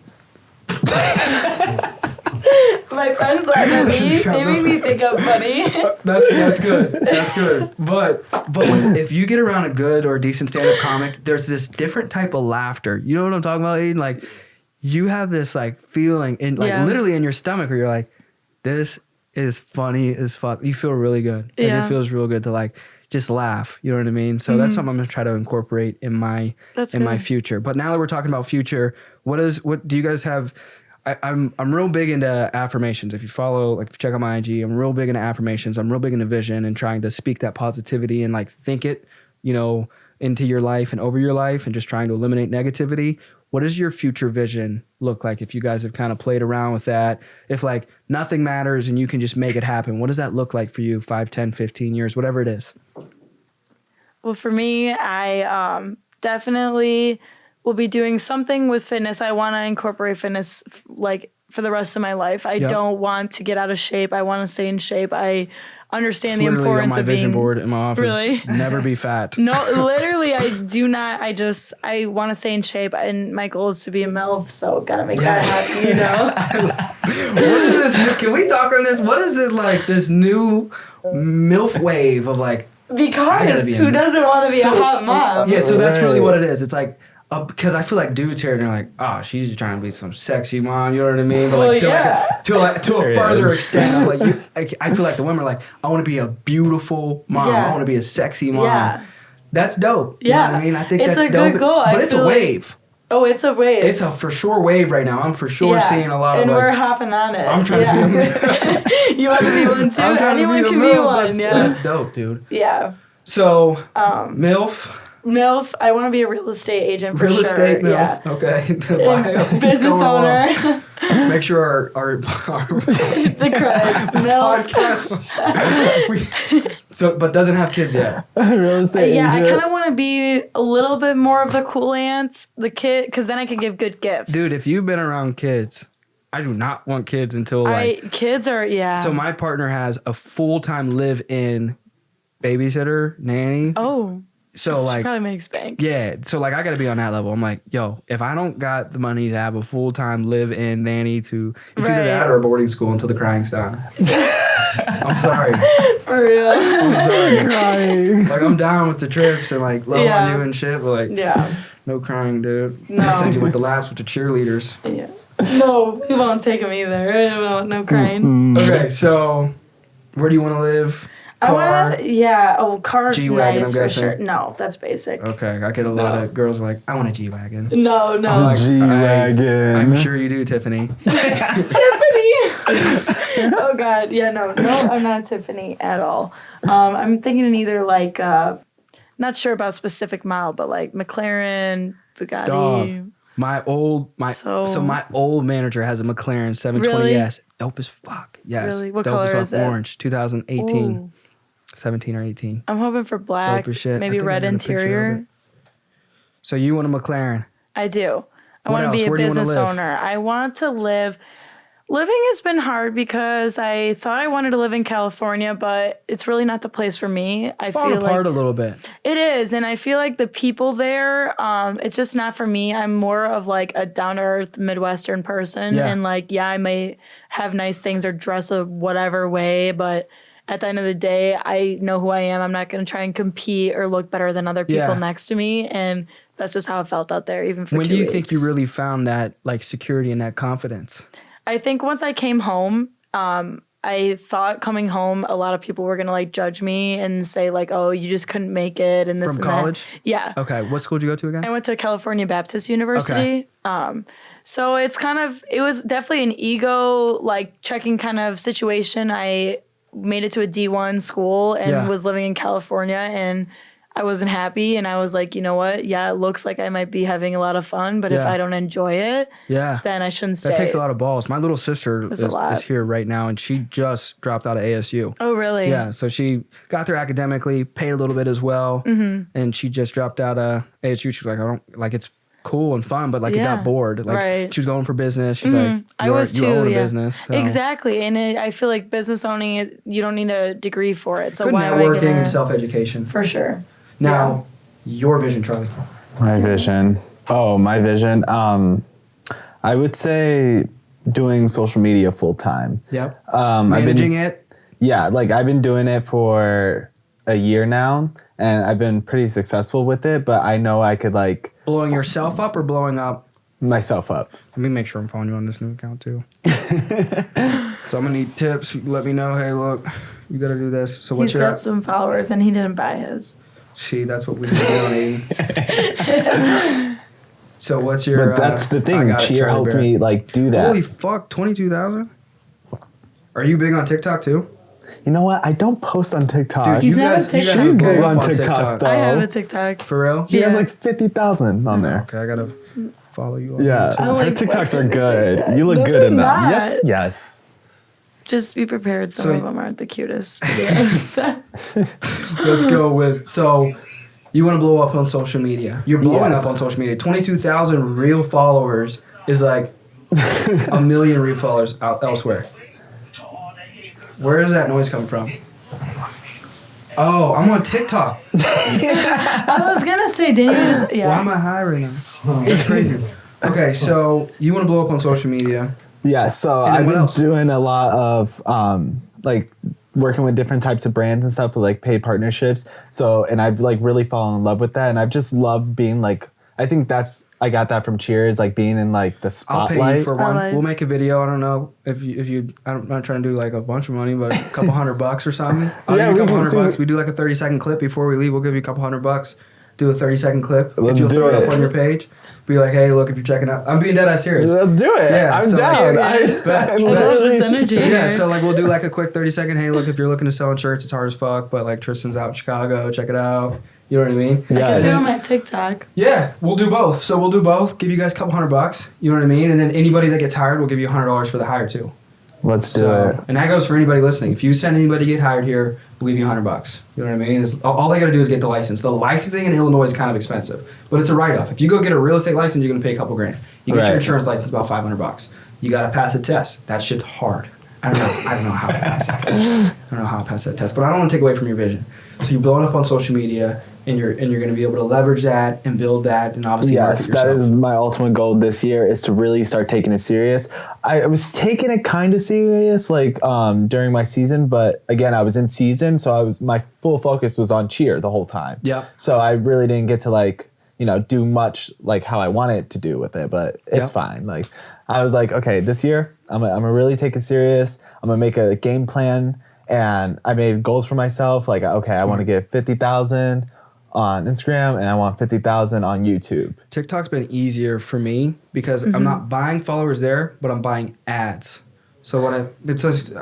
My friends laugh at me. They make me think I'm funny. That's good. That's good. But if you get around a good or decent stand-up comic, there's this different type of laughter. You know what I'm talking about, Aiden? Like you have this like feeling in like literally in your stomach where you're like, this is funny as fuck. You feel really good. Like, it feels real good to like just laugh. You know what I mean? So that's something I'm gonna try to incorporate in my my future. But now that we're talking about future, what do you guys have? I'm real big into affirmations. If you follow, like if you check out my IG, I'm real big into affirmations. I'm real big into vision and trying to speak that positivity and like think it, you know, into your life and over your life and just trying to eliminate negativity. What does your future vision look like if you guys have kind of played around with that? If like nothing matters and you can just make it happen, what does that look like for you 5, 10, 15 years, whatever it is? Well, for me, I definitely will be doing something with fitness. I want to incorporate fitness like for the rest of my life. I don't want to get out of shape. I want to stay in shape. I understand the importance of being... on my vision board in my office. Really? Never be fat. No, literally, I do not. I want to stay in shape, and my goal is to be a MILF, so gotta make that happen, you know? What is this? Can we talk on this? What is it like, this new MILF wave of like... Because who doesn't want to be a hot mom? Yeah, so that's really what it is. It's like... because I feel like dudes here and they're like, oh, she's just trying to be some sexy mom, you know what I mean? But like to a further extent, like I feel like the women are like, I want to be a beautiful mom. I want to be a sexy mom. Yeah. That's dope. Yeah. You know what I mean? I think it's that's a dope. good goal. But it's a wave. Oh, it's a wave. It's a for sure wave right now. I'm for sure seeing a lot of and we're hopping on it. I'm trying to be You want to be one too? Anyone can be one. That's dope, dude. Yeah. So, MILF, I want to be a real estate agent for sure. Real estate MILF, okay. Business owner. Make sure our the creds, MILF. So, but doesn't have kids yet. Real estate agent. I kind of want to be a little bit more of the cool aunt, the kid, because then I can give good gifts. Dude, if you've been around kids, I do not want kids until kids are, So my partner has a full-time live-in babysitter, nanny. Oh. So like, probably makes bank. Yeah. So like, I got to be on that level. I'm like, yo, if I don't got the money to have a full-time live-in nanny it's either that or a boarding school until the crying stop. I'm sorry. For real. I'm sorry. Crying. Like I'm down with the trips and like love on you and shit, but like, no crying, dude. No. I'll send you with the laps with the cheerleaders. Yeah. No, we won't take them either. No crying. Okay, so where do you want to live? Car? Car's G-Wagon, nice for sure. No, that's basic. Okay, I get a lot of girls like, I want a G-Wagon. No. Like, G-Wagon. I'm sure you do, Tiffany. Tiffany! Oh, God. Yeah, no, I'm not Tiffany at all. I'm thinking in either like, not sure about specific model, but like McLaren, Bugatti. Dog. My old manager has a McLaren 720S. Really? Dope as fuck. Yes. Really? What dope color as fuck. is it? Orange, 2018. Ooh. 17 or 18. I'm hoping for black, maybe red interior. So you want a McLaren? I do. I want to be a business owner. I want to live. Living has been hard because I thought I wanted to live in California, but it's really not the place for me. I feel apart a little bit. It is, and I feel like the people there, it's just not for me. I'm more of like a down-to-earth Midwestern person, and like, I may have nice things or dress a whatever way, but at the end of the day, I know who I am. I'm not going to try and compete or look better than other people next to me, and that's just how it felt out there, even for 2 weeks. When do you think you really found that like security and that confidence? I think once I came home, I thought coming home, a lot of people were going to like judge me and say like, oh, you just couldn't make it. And this From and college? That. Yeah. Okay. What school did you go to again? I went to California Baptist University. Okay. So it was definitely an ego, like checking kind of situation. I made it to a D1 school and was living in California, and I wasn't happy, and I was like, you know what? Yeah, it looks like I might be having a lot of fun, but if I don't enjoy it, then I shouldn't stay. That takes a lot of balls. My little sister is here right now, and she just dropped out of ASU. Oh, really? Yeah, so she got there academically, paid a little bit as well, and she just dropped out of ASU. She was like, I don't, like, it's cool and fun, but like it got bored. Like she was going for business. She's like, I was too. You own a business. So. Exactly, and I feel like business owning, you don't need a degree for it. So good why networking and self-education. For sure. Now, your vision, Charlie. My vision. I would say doing social media full time. Yep. Managing it? Yeah, like I've been doing it for a year now, and I've been pretty successful with it, but I know I could like... Blowing yourself up or blowing up? Myself up. Let me make sure I'm following you on this new account too. So I'm going to need tips. Let me know, hey, look, you got to do this. So what's He's got some followers and he didn't buy his. See, that's what we've been doing. So what's your... But that's the thing. Cheer helped me like do that. Holy fuck, 22,000? Are you big on TikTok too? You know what? I don't post on TikTok. Dude, She's big on TikTok though. I have a TikTok. For real? She has like 50,000 on there. Okay, I got to follow you on Yeah, her TikToks are good. TikTok. You look good in them. Yes, yes. Just be prepared. Some of them aren't the cutest. Yes. Let's go with, so you want to blow up on social media. You're blowing up on social media. 22,000 real followers is like a million real followers elsewhere. Where is that noise coming from? Oh, I'm on TikTok. I was going to say, didn't you just... Yeah. Why am I high right now? It's crazy. Okay, so you want to blow up on social media. Yeah, so I've been doing a lot of like working with different types of brands and stuff with like paid partnerships. So, and I've like really fallen in love with that, and I've just loved being like, I think I got that from Cheers, like being in like the spotlight. I'll pay you for one. We'll make a video. I don't know if you I'm not trying to do like a bunch of money, but a couple $100 or something. I'll give you a couple $100. We do like a 30-second clip before we leave. We'll give you a couple $100. Do a 30-second clip. Let's you'll do throw it up on your page. Be like, hey, look, if you're checking out, I'm being dead ass serious. Let's do it. Yeah, I'm down. I love this energy. Yeah, so like we'll do like a quick 30-second. Hey, look, if you're looking to sell shirts, it's hard as fuck, but like Tristan's out in Chicago, check it out. You know what I mean? Yeah. I can do them at TikTok. Yeah, we'll do both. So we'll do both. Give you guys a couple $100. You know what I mean? And then anybody that gets hired, we'll give you $100 for the hire too. Let's do it. And that goes for anybody listening. If you send anybody to get hired here, we'll give you $100. You know what I mean? All they got to do is get the license. The licensing in Illinois is kind of expensive, but it's a write-off. If you go get a real estate license, you're going to pay a couple grand. You get your insurance license, about $500. You got to pass a test. That shit's hard. I don't know how to pass that test. I don't know how to pass that test, but I don't want to take away from your vision. So you're blowing up on social media, and you're going to be able to leverage that and build that, and obviously market yourself. That is my ultimate goal this year, is to really start taking it serious. I was taking it kind of serious like during my season, but again, I was in season, so my full focus was on cheer the whole time. Yeah. So I really didn't get to like, do much like how I wanted to do with it, but it's fine. Like I was like, okay, this year I'm gonna really take it serious. I'm gonna make a game plan, and I made goals for myself. Like, okay, I want to get 50,000 on Instagram, and I want 50,000 on YouTube. TikTok's been easier for me because I'm not buying followers there, but I'm buying ads. So it basically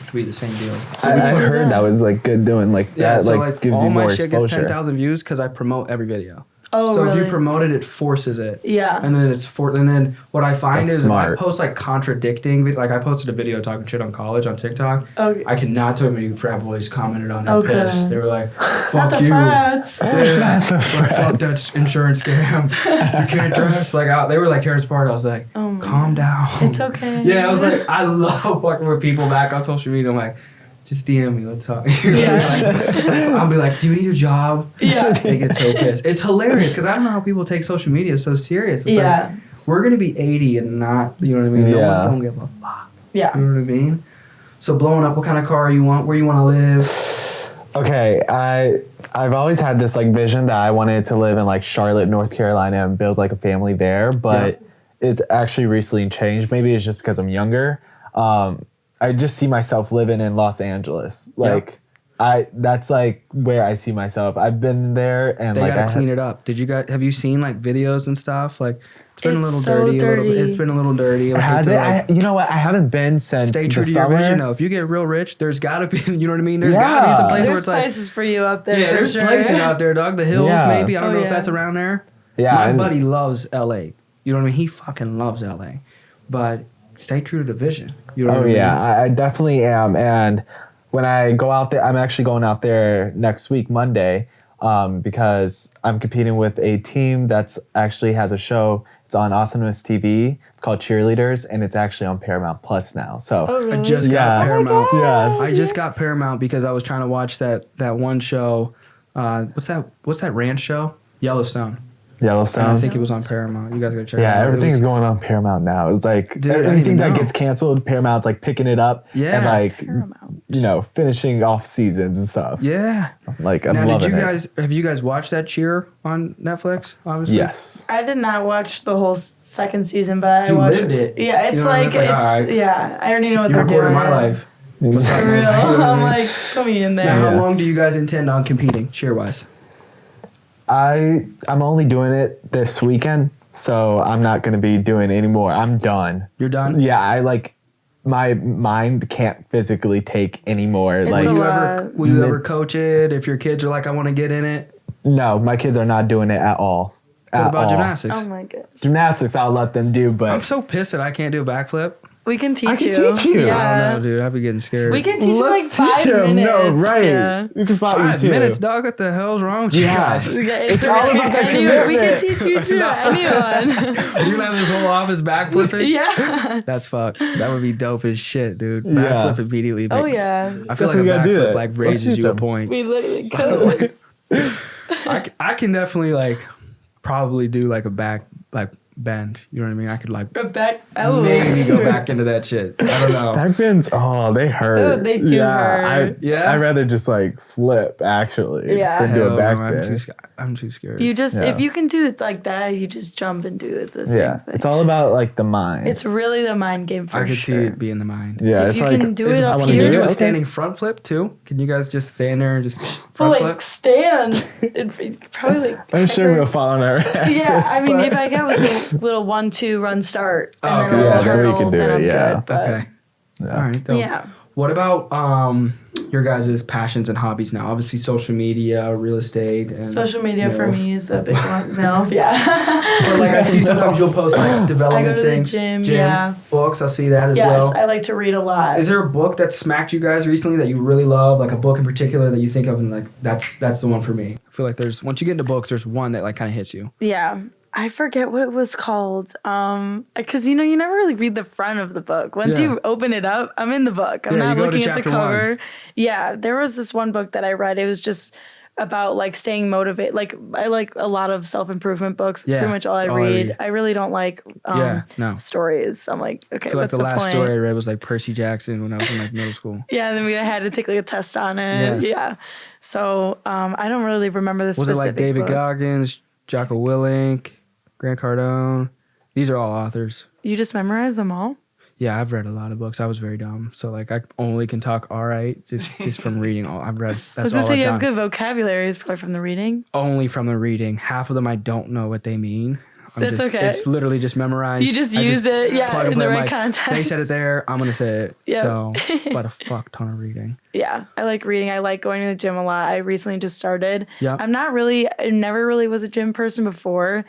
could be the same deal. I heard that was like good doing like that. So like gives you more exposure. All my shit gets 10,000 views because I promote every video. Oh, so really? if you promote it, it forces it. Yeah. And then what I find That's is smart. if I post like contradicting, like I posted a video talking shit on college on TikTok. Okay. I cannot tell many frat boys commented on that Okay. pissed. They were like, Not fuck the you. frats. Yeah. Like, fuck that insurance scam. You can't dress. Like, they were like tearing us apart. I was like, Oh my calm down. It's okay. Yeah, I was like, I love fucking with people back on social media. I'm like, just DM me, let's talk. Yeah. I'll be like, do you need a job? Yeah. They get so pissed. It's hilarious because I don't know how people take social media so serious. It's Yeah. like, we're going to be 80 and not, you know what I mean? No Yeah. one's going to give a fuck. Yeah. You know what I mean? So blowing up, what kind of car you want, where you want to live? Okay, I've always had this like vision that I wanted to live in like Charlotte, North Carolina and build like a family there, but it's actually recently changed. Maybe it's just because I'm younger. I just see myself living in Los Angeles. Like that's like where I see myself. I've been there and They like gotta clean it up. Have you seen like videos and stuff? Like it's been It's a little so dirty. dirty. It's been a little dirty. Has it? You know what? I haven't been since Stay the true to your summer. vision though. If you get real rich, there's gotta be, you know what I mean? There's gotta be some place where There's it's like, places for you up there yeah, for there's sure. places out there, dog. The hills, Yeah. maybe. I don't Oh, know if yeah. that's around there. Yeah, My and- buddy loves LA. You know what I mean? He fucking loves LA. But stay true to the vision. You know what I mean? I definitely am. And when I go out there, I'm actually going out there next week, Monday, because I'm competing with a team that's actually has a show. It's on Awesomeness TV. It's called Cheerleaders, and it's actually on Paramount Plus now. So Oh, really? I just got Yeah. Paramount. Yes. I just got Paramount because I was trying to watch that one show. What's that ranch show? Yellowstone. Yellowstone. I think it was on Paramount. You guys gotta check it out. Yeah, It everything's was- going on Paramount now. It's like Dude, I didn't anything even that know. gets canceled, Paramount's like picking it up Yeah. and like Paramount. finishing off seasons and stuff. Yeah. Like I'm Now, loving have you guys watched that Cheer on Netflix? Obviously. Yes. I did not watch the whole second season, but I You watched lived it. Yeah, it's You know what I mean? like It's like, it's alright. yeah. I already know what You they're recorded doing. my life. What's up, For man? real. You know what I I'm mean? like, put me in Now, there. how Yeah. long do you guys intend on competing, cheer wise? I'm only doing it this weekend, so I'm not gonna be doing any more. I'm done. You're done? Yeah, I like my mind can't physically take any more. It's Like a Will you ever coach it if your kids are like, I want to get in it? no, my kids are not doing it at all. What about gymnastics? Oh my gosh. Gymnastics, I'll let them do, I'm but so pissed that I can't do a backflip. We can teach I can you. teach you. Yeah. I don't know, dude. I'd be getting scared. We can teach you like let's 5 teach him. minutes. No, right? Yeah. You can fight 5 you too. minutes, dog. What the hell's wrong with you Yeah. guys? Yeah, It's all about the We can commitment. teach you too. Anyone. You're gonna have this whole office backflipping? Yeah. That's fucked. That would be dope as shit, dude. Yeah. Backflip immediately. Oh like- yeah. I feel like Definitely a gotta do backflip that. like Let's raises teach you a them. point. We literally could. I can definitely like probably do like a back like bend. You know what I mean? I could like Back. Oh. maybe go back into that shit. I don't know. Back bends, they hurt. Oh, they do hurt. I'd rather just like flip actually Yeah. than do Hell a back no, bend. I'm too scared. You just Yeah. if you can do it like that, you just jump and do it the same Yeah, thing. it's all about like the mind. It's really the mind game for I could sure. see it be in the mind. yeah, If it's you like can do it I up wanna here, Can you do a Okay. standing front flip too? Can you guys just stand there and just But front like flip? stand, it'd probably like. I'm sure hyper- we'll fall on our asses. Yeah, I mean, but- if I get with a little 1-2 run start and Oh, then okay. a little Yeah, so we hurdle, can do then it, I'm yeah. good. But Okay. Yeah. All right. Dope. yeah, What about your guys' passions and hobbies now? Obviously, social media, real estate, and social media for MILF. me is a big one. MILF, yeah. But like I see sometimes you'll post like development I go to the things, gym, yeah. books. I see that as Yes, well. I like to read a lot. Is there a book that smacked you guys recently that you really love, like a book in particular that you think of and like that's the one for me? I feel like there's once you get into books, there's one that like kind of hits you. Yeah. I forget what it was called. Because you never really read the front of the book. Once Yeah. you open it up, I'm in the book. I'm Yeah, not you go to looking at the chapter cover. 1. Yeah, there was this one book that I read. It was just about like staying motivated. Like I like a lot of self-improvement books. It's Yeah, pretty much all I that's all I read. read. I really don't like no. stories. I'm like, okay, I feel like what's the last point? story I read was like Percy Jackson when I was in like middle school. Yeah, and then we had to take like a test on it. Yes. Yeah. So I don't really remember the Was it specific like David book. Goggins, Jocko Willink, Grant Cardone? These are all authors. You just memorize them all? Yeah, I've read a lot of books. I was very dumb, so like I only can talk all right just from reading all I've read. I was That's gonna all say I've you done. have good vocabulary, is probably from the reading. Only from the reading. Half of them I don't know what they mean. That's okay. It's literally just memorized. You just use it, in the right like, context. They said it there, I'm going to say it. Yep. So, but a fuck ton of reading. Yeah, I like reading. I like going to the gym a lot. I recently just started. Yeah. I never really was a gym person before.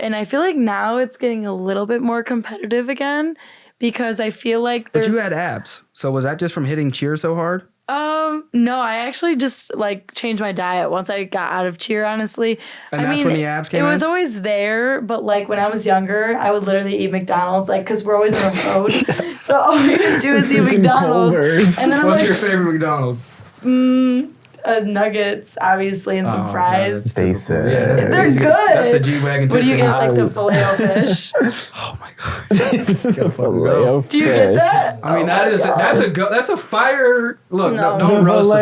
And I feel like now it's getting a little bit more competitive again because I feel like But you had abs. So was that just from hitting cheer so hard? No, I actually just like changed my diet once I got out of cheer, honestly. And that's when the abs came in? It was always there, but like when I was younger, I would literally eat McDonald's, like, cause we're always on the road. So all we would do is eat McDonald's. Culver's. And then what's your favorite McDonald's? Nuggets, obviously, and some fries. Basic. Yeah, they're good. That's the G-Wagon. What do you get, like the Filet-O-Fish? Oh my god. Filet-O-Fish. Do you get that? I mean, that's a fire. Look, don't roast the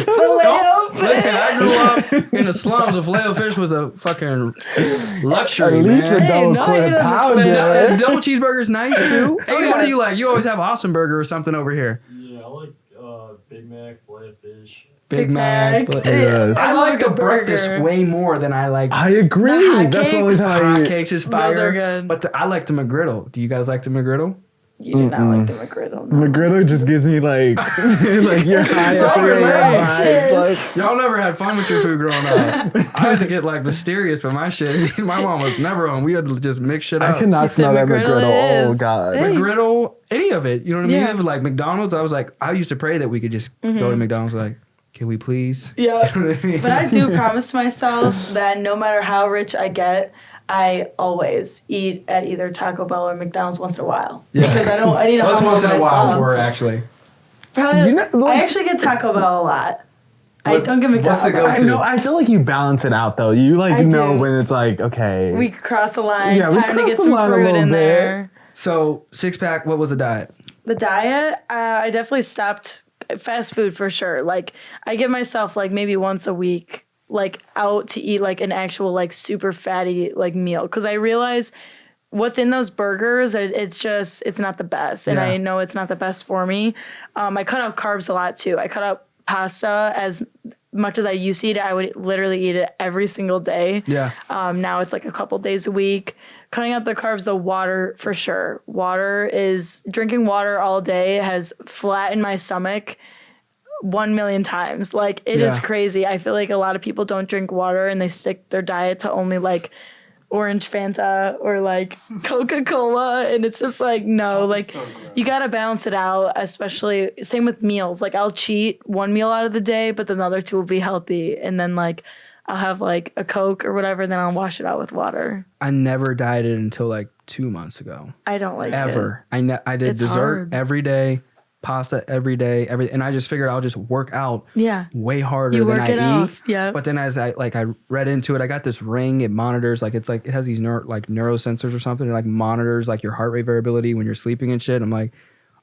Filet-O-Fish. Listen, I grew up in the slums. A Filet-O-Fish was a fucking luxury, At least man. a double quarter pounder. Double cheeseburger's nice too. Hey, what do you like? You always have Awesome Burger or something over here. Yeah, I like Big Mac, Filet-O-Fish. Big Mac. Yes. I like the breakfast way more than I like. I agree. That's always how I eat. Hotcakes is fire. Those are good. But I like the McGriddle. Do you guys like the McGriddle? You do not like the McGriddle. No. McGriddle just gives me like you're high up so in your relaxed. vibes. Y'all never had fun with your food growing up. I had to get like mysterious with my shit. My mom was never on. We had to just mix shit up. I cannot smell that McGriddle. Oh god. Hey. McGriddle, any of it. You know what I mean? Yeah. It was like McDonald's. I was like, I used to pray that we could just go to McDonald's. Like, can we please? Yeah. You know what I mean? But I do promise myself that no matter how rich I get, I always eat at either Taco Bell or McDonald's once in a while. Yeah. Because I need to What's humble once in a while myself. for actually? Probably, like, I actually get Taco Bell a lot. I don't get McDonald's. what's the go-to? I know. I feel like you balance it out though. You like I know do. when it's like okay. We cross the line. Yeah, we Time to cross get the some line a fruit little in bit. there. So 6-pack. What was the diet? The diet, I definitely stopped fast food for sure. Like I give myself like maybe once a week, like out to eat like an actual like super fatty like meal, because I realize what's in those burgers, it's not the best, and I know it's not the best for me. I cut out carbs a lot too. I cut out pasta as much as I used to eat it. I would literally eat it every single day. Yeah. Now it's like a couple days a week. Cutting out the carbs, the water for sure. Drinking water all day has flattened my stomach 1 million times. Like it is crazy. I feel like a lot of people don't drink water and they stick their diet to only like orange Fanta or like Coca-Cola, and it's just like no, like you gotta balance it out, especially same with meals. Like I'll cheat one meal out of the day, but then the other two will be healthy, and then like I'll have like a Coke or whatever, then I'll wash it out with water. I never dieted until like 2 months ago. I don't like Ever. it. I did It's dessert hard. every day, pasta every day, and I just figured I'll just work out way harder You than work I it eat. off, yeah. But then as I read into it, I got this ring. It monitors it has these neurosensors or something. It like monitors like your heart rate variability when you're sleeping and shit.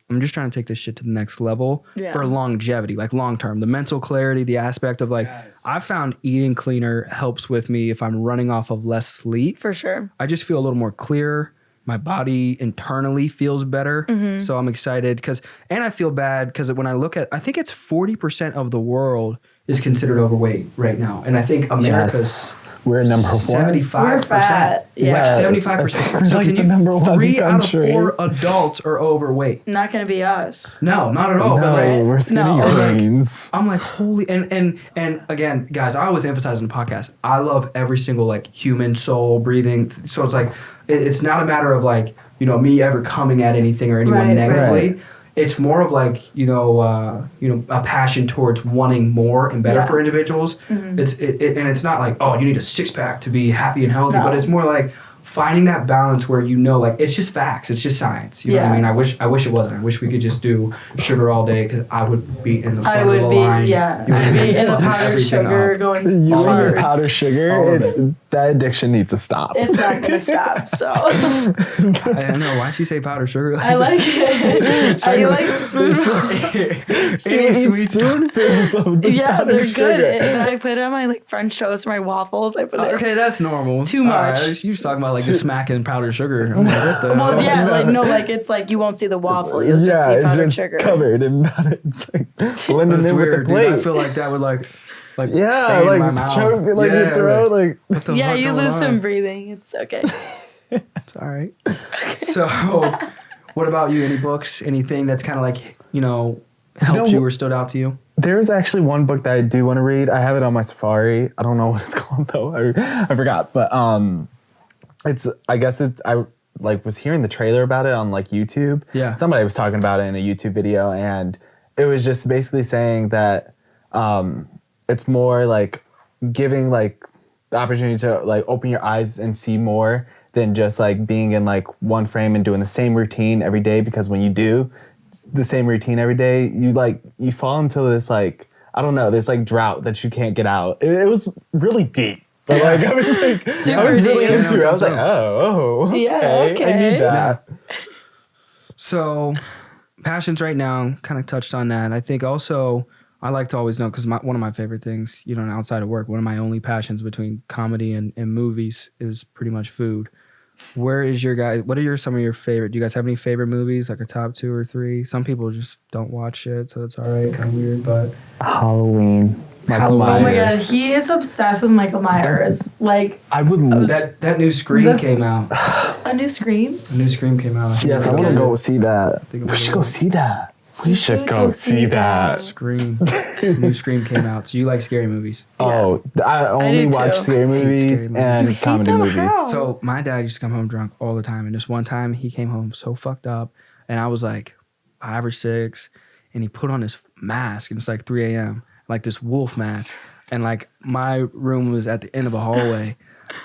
I'm just trying to take this shit to the next level for longevity, like long term. The mental clarity, the aspect of like, I found eating cleaner helps with me if I'm running off of less sleep. For sure. I just feel a little more clear. My body internally feels better. Mm-hmm. So I'm excited and I feel bad because when I look at, I think it's 40% of the world is considered overweight right now. And I think America's we're number one. 75%. We're fat. Like Yeah. 75%. We're So like can the you, number one 3 out of country. 4 adults are overweight. Not gonna be us. No, not at all. No, But like, we're skinny No. greens. I'm like, holy, and again, guys, I always emphasize in the podcast, I love every single like human soul breathing. So it's like, it's not a matter of like, me ever coming at anything or anyone Right, negatively. right. It's more of like, a passion towards wanting more and better for individuals. Mm-hmm. And it's not like, oh, you need a 6-pack to be happy and healthy, No. but it's more like finding that balance where like it's just facts, it's just science. You know what I mean? I wish it wasn't. I wish we could just do sugar all day because I would be in the front of the line. I'd You would be in the fucking powdered everything sugar up. going You and All of your it. powder All sugar, of that addiction needs to stop. It's not gonna stop. So I don't know why'd she say powdered sugar. I like it. I like spoon. Any sweet stuff. Yeah, they're good. And I put it on my like French toast, my waffles. I put it. Okay, that's normal. Too much. You was talking about like just smacking powdered sugar. I'm like, what the Well, hell? yeah, like no, like it's like you won't see the waffle. You'll just see it's powdered just sugar. covered and it's like blending That's in with weird, the plate. dude. I feel like that would like like yeah, stay in like my mouth. choke, like your throat, like. What the Yeah, fuck you going lose on? some breathing. It's okay. It's all right. So, what about you? Any books? Anything that's kind of like, helped you or stood out to you? There's actually one book that I do want to read. I have it on my Safari. I don't know what it's called though. I forgot. But I like was hearing the trailer about it on like YouTube. Yeah. Somebody was talking about it in a YouTube video, and it was just basically saying that it's more like giving like the opportunity to like open your eyes and see more than just like being in like one frame and doing the same routine every day, because when you do the same routine every day, you fall into this like, I don't know, this like drought that you can't get out. It was really deep. But like I was like Super I was really deep. into it. I was like, okay. Yeah, okay. I need that. So, passions right now, kind of touched on that. I think also I like to always know, because one of my favorite things, outside of work, one of my only passions between comedy and movies is pretty much food. Where is your guys? What are some of your favorite? Do you guys have any favorite movies, like a top 2 or 3? Some people just don't watch it, so it's all right, kind of weird. But Halloween. Halloween. Oh my god, he is obsessed with Michael Myers. Like, I would that new Scream came out. a new Scream? A new Scream came out. Yes, I want to go see that. We should go see that. We should go see that. Scream. New Scream came out. So you like scary movies? Oh, I only do watch too. scary movies scary and comedy them movies. how? So my dad used to come home drunk all the time, and this one time he came home so fucked up, and I was like 5 or 6, and he put on this mask, and it's like 3 a.m., like this wolf mask, and like my room was at the end of a hallway,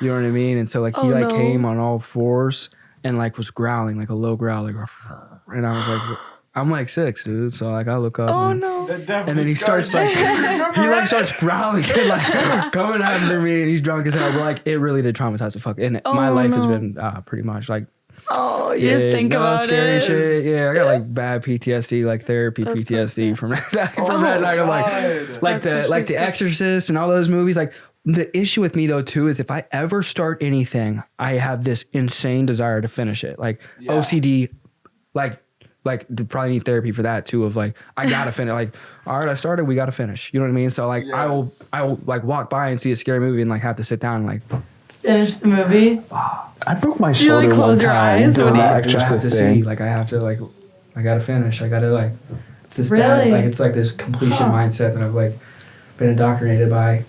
you know what I mean? And so like he came on all 4s and like was growling, like a low growl, like, and I was like, I'm like 6, dude. So like I look up. Oh and, no. and then he starts like starts growling and like coming after me, and he's drunk as hell. But like it really did traumatize the fuck. And my life has been pretty much like. Oh, you just think about scary it. shit. Yeah, I got like bad PTSD, like therapy That's so PTSD sad. from that night. I'm like The Exorcist and all those movies. Like the issue with me though too is if I ever start anything, I have this insane desire to finish it. Like OCD, like probably need therapy for that too. Of like I gotta finish. Like all right, I started, we gotta finish. You know what I mean? So like I will like walk by and see a scary movie and like have to sit down and like Finish the movie. I broke my Do you, like, shoulder one close your time eyes? doing What the do you- I have to Exorcist see. thing. Like I have to like I gotta finish. I gotta like it's this Really? bad, like it's like this completion mindset that I've like been indoctrinated by.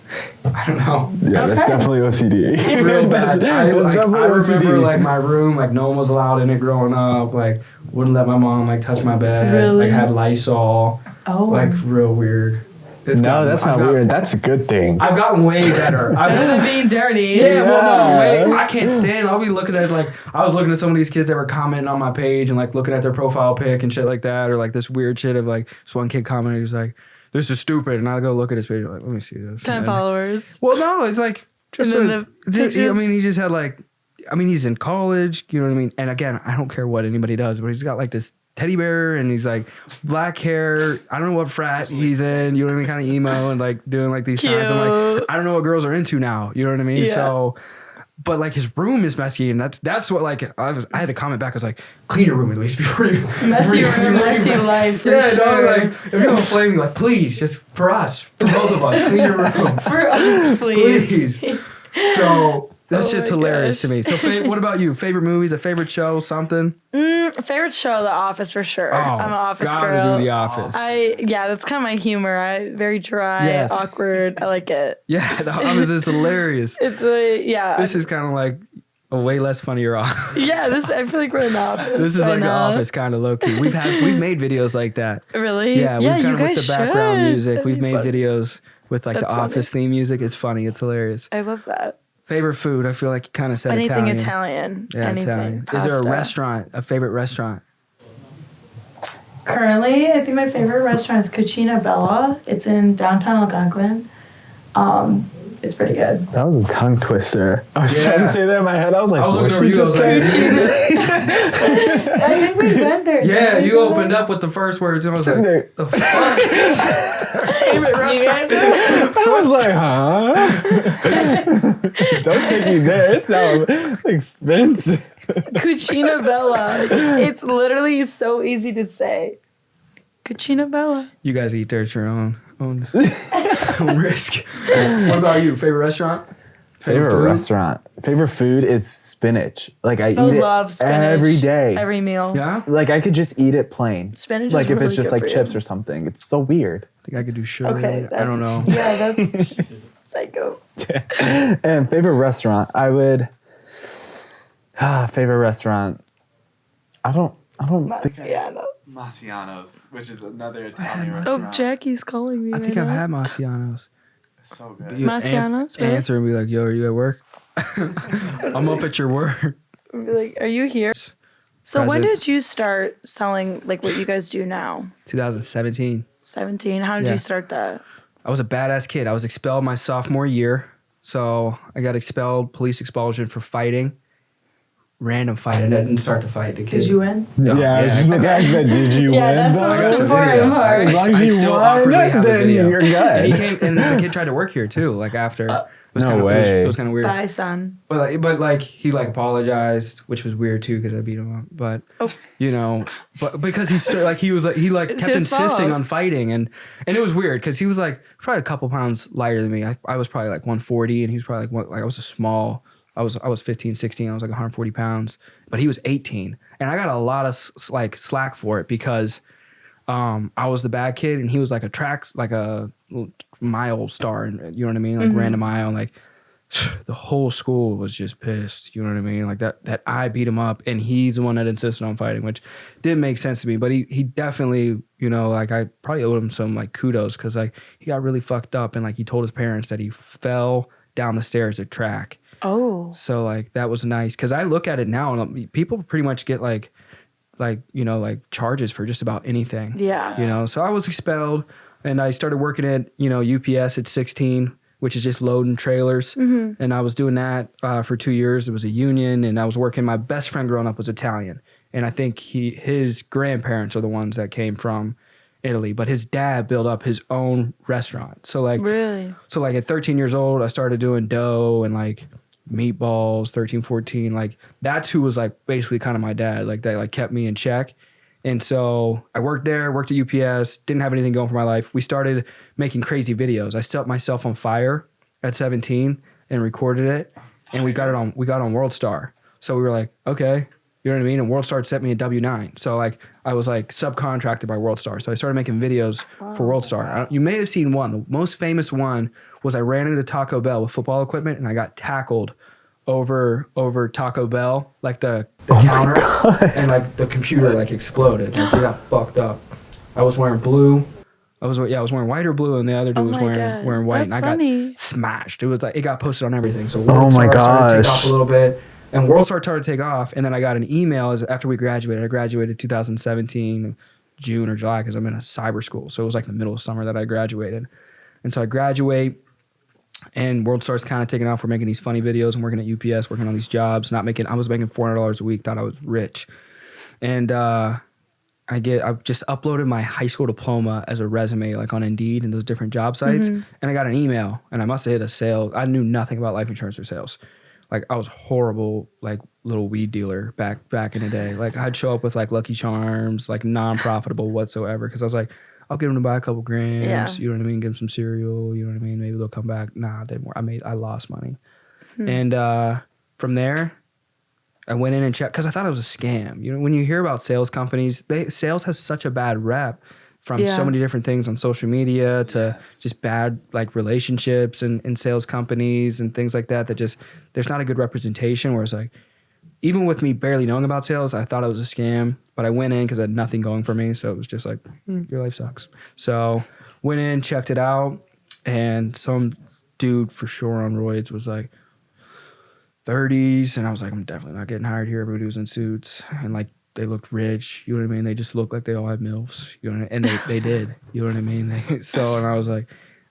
I don't know. Yeah, that's definitely OCD. Real bad. I definitely remember OCD. like my room, like no one was allowed in it growing up. Like wouldn't let my mom like touch my bed. Really? Like had Lysol. Oh. Like real weird. No, that's not weird. That's a good thing. I've gotten way better. Better than being dirty. Well, no, I can't stand. I'll be looking at like I was looking at some of these kids that were commenting on my page and like looking at their profile pic and shit like that, or like this weird shit of like this one kid commented, he was like, "This is stupid," and I go look at his page, like, "Let me see this." 10 followers. Well, no, it's like just. And then he just had like, he's in college. You know what I mean? And again, I don't care what anybody does, but he's got like this teddy bear and he's like black hair. I don't know what frat he's in. You know what I mean? Kind of emo and like doing like these signs. I'm like, I don't know what girls are into now. You know what I mean? Yeah. So, but like his room is messy, and that's what like I had to comment back. I was like, clean your room at least before you Messy room, messy life, for yeah, sure. no, like if you're gonna flame me, like please, just for us, for both of us, clean your room. For us, please. So that Oh shit's my hilarious gosh. to me. So what about you? Favorite movies, a favorite show, something? Favorite show, The Office, for sure. I'm an Office gotta girl. do The Office. That's kind of my humor. Very dry, Yes. awkward. I like it. Yeah, The Office is hilarious. It's This is kind of like a way less funnier Office. I feel like we're in The Office. This is right like The now. Office, kind of low key. We've made videos like that. Really? Yeah, we've you kind of with guys the background should. music. That'd We've be made fun. videos with like That's the Office theme music. It's funny. It's hilarious. I love that. Favorite food? I feel like you kind of said Anything Italian. Italian. Anything. Italian. Pasta. Is there a restaurant, a favorite restaurant? Currently, I think my favorite restaurant is Cucina Bella. It's in downtown Algonquin. It's pretty good. That was a tongue twister. I was trying to say that in my head. I was like, I was what looking she over you. I was just like, said? I think we went there. yeah, you opened up with the first words, and I was like, the fuck? Favorite restaurant? I was like, huh? Don't take me there. It sounds expensive. Cucina Bella. It's literally so easy to say. Cucina Bella. You guys eat there at your own own risk. What about you? Favorite restaurant? Favorite restaurant. Favorite food is spinach. Like I eat love it spinach. every day. Every meal. Yeah? Like I could just eat it plain. Spinach like is if really it's just good like for chips you. or something. It's so weird. I think I could do sugar. Okay. I don't know. Yeah, that's psycho. And favorite restaurant, I would favorite restaurant. I don't think Marciano's, which is another Italian Oh, restaurant. Jackie's calling me. I think I've had Marciano's. It's so good. You Marciano's, really? Answer and be like, yo, are you at work? I'm up at your work. Be like, are you here? So when did you start selling like what you guys do now? 2017. 17. How did you start that? I was a badass kid. I was expelled my sophomore year. So I got expelled, police expulsion for fighting. Random fight. I didn't start the fight. The kid. Did you win? No, Yeah, I was just looking at that. Did you win? that's the though? most I got the important video. part. As long as I you still won, awkwardly have the then video. you're good. And he came, and the kid tried to work here too. Like after, it was No kind of way. It was kind of weird. Bye, son. But like he like apologized, which was weird too because I beat him up. But you know, but because he kept his insisting fault. on fighting, and it was weird because he was like probably a couple pounds lighter than me. I was probably like 140, and he was probably like I was a small. I was 15, 16. I was like 140 pounds, but he was 18, and I got a lot of like slack for it because I was the bad kid, and he was like a mile star, and you know what I mean, like ran a mile, and like the whole school was just pissed. You know what I mean, like that I beat him up, and he's the one that insisted on fighting, which didn't make sense to me. But he definitely, you know, like I probably owed him some like kudos because like he got really fucked up, and like he told his parents that he fell down the stairs at track. Oh. So like that was nice because I look at it now and people pretty much get like you know like charges for just about anything. Yeah. You know, so I was expelled and I started working at UPS at 16, which is just loading trailers. Mm-hmm. And I was doing that for 2 years. It was a union, and I was working. My best friend growing up was Italian, and I think his grandparents are the ones that came from Italy, but his dad built up his own restaurant. So like Really? So like at 13 years old, I started doing dough and like meatballs. 13, 14, like that's who was like basically kind of my dad. Like that like kept me in check. And so I worked there, worked at UPS, didn't have anything going for my life. We started making crazy videos. I set myself on fire at 17 and recorded it, and we got on World Star. So we were like, okay, you know what I mean? And World Star sent me a W-9. So like I was like subcontracted by World Star. So I started making videos for World Star. You may have seen one. The most famous one was I ran into Taco Bell with football equipment, and I got tackled over Taco Bell, like the counter, and like the computer like exploded. Like we got fucked up. I was wearing blue. I was wearing white or blue, and the other dude was wearing white. That's and I funny. got smashed. It was like it got posted on everything. So Oh World my Star started to take gosh. off a little bit, and World Star started to take off, and then I got an email after we graduated. I graduated 2017, June or July, because I'm in a cyber school. So it was like the middle of summer that I graduated, and so I graduate. And World Star's kind of taking off. We're making these funny videos and working at UPS, working on these jobs. I was making $400 a week. Thought I was rich, and I just uploaded my high school diploma as a resume, like on Indeed and those different job sites. And I got an email, and I must have hit a sale. I knew nothing about life insurance or sales. Like I was horrible, like little weed dealer back in the day. Like I'd show up with like Lucky Charms, like non-profitable whatsoever, because I was like, I'll get them to buy a couple grams. Yeah. You know what I mean? Give them some cereal. You know what I mean? Maybe they'll come back. Nah, it didn't work. I lost money. And from there, I went in and checked because I thought it was a scam. You know, when you hear about sales companies, sales has such a bad rep from so many different things on social media to just bad like relationships and sales companies and things like that. That just there's not a good representation. Where it's like, even with me barely knowing about sales, I thought it was a scam. But I went in because I had nothing going for me. So it was just like, your life sucks. So went in, checked it out. And some dude for sure on roids was like 30s. And I was like, I'm definitely not getting hired here. Everybody was in suits. And like, they looked rich. You know what I mean? They just looked like they all had MILFs. You know, and they did. You know what I mean? And I was like,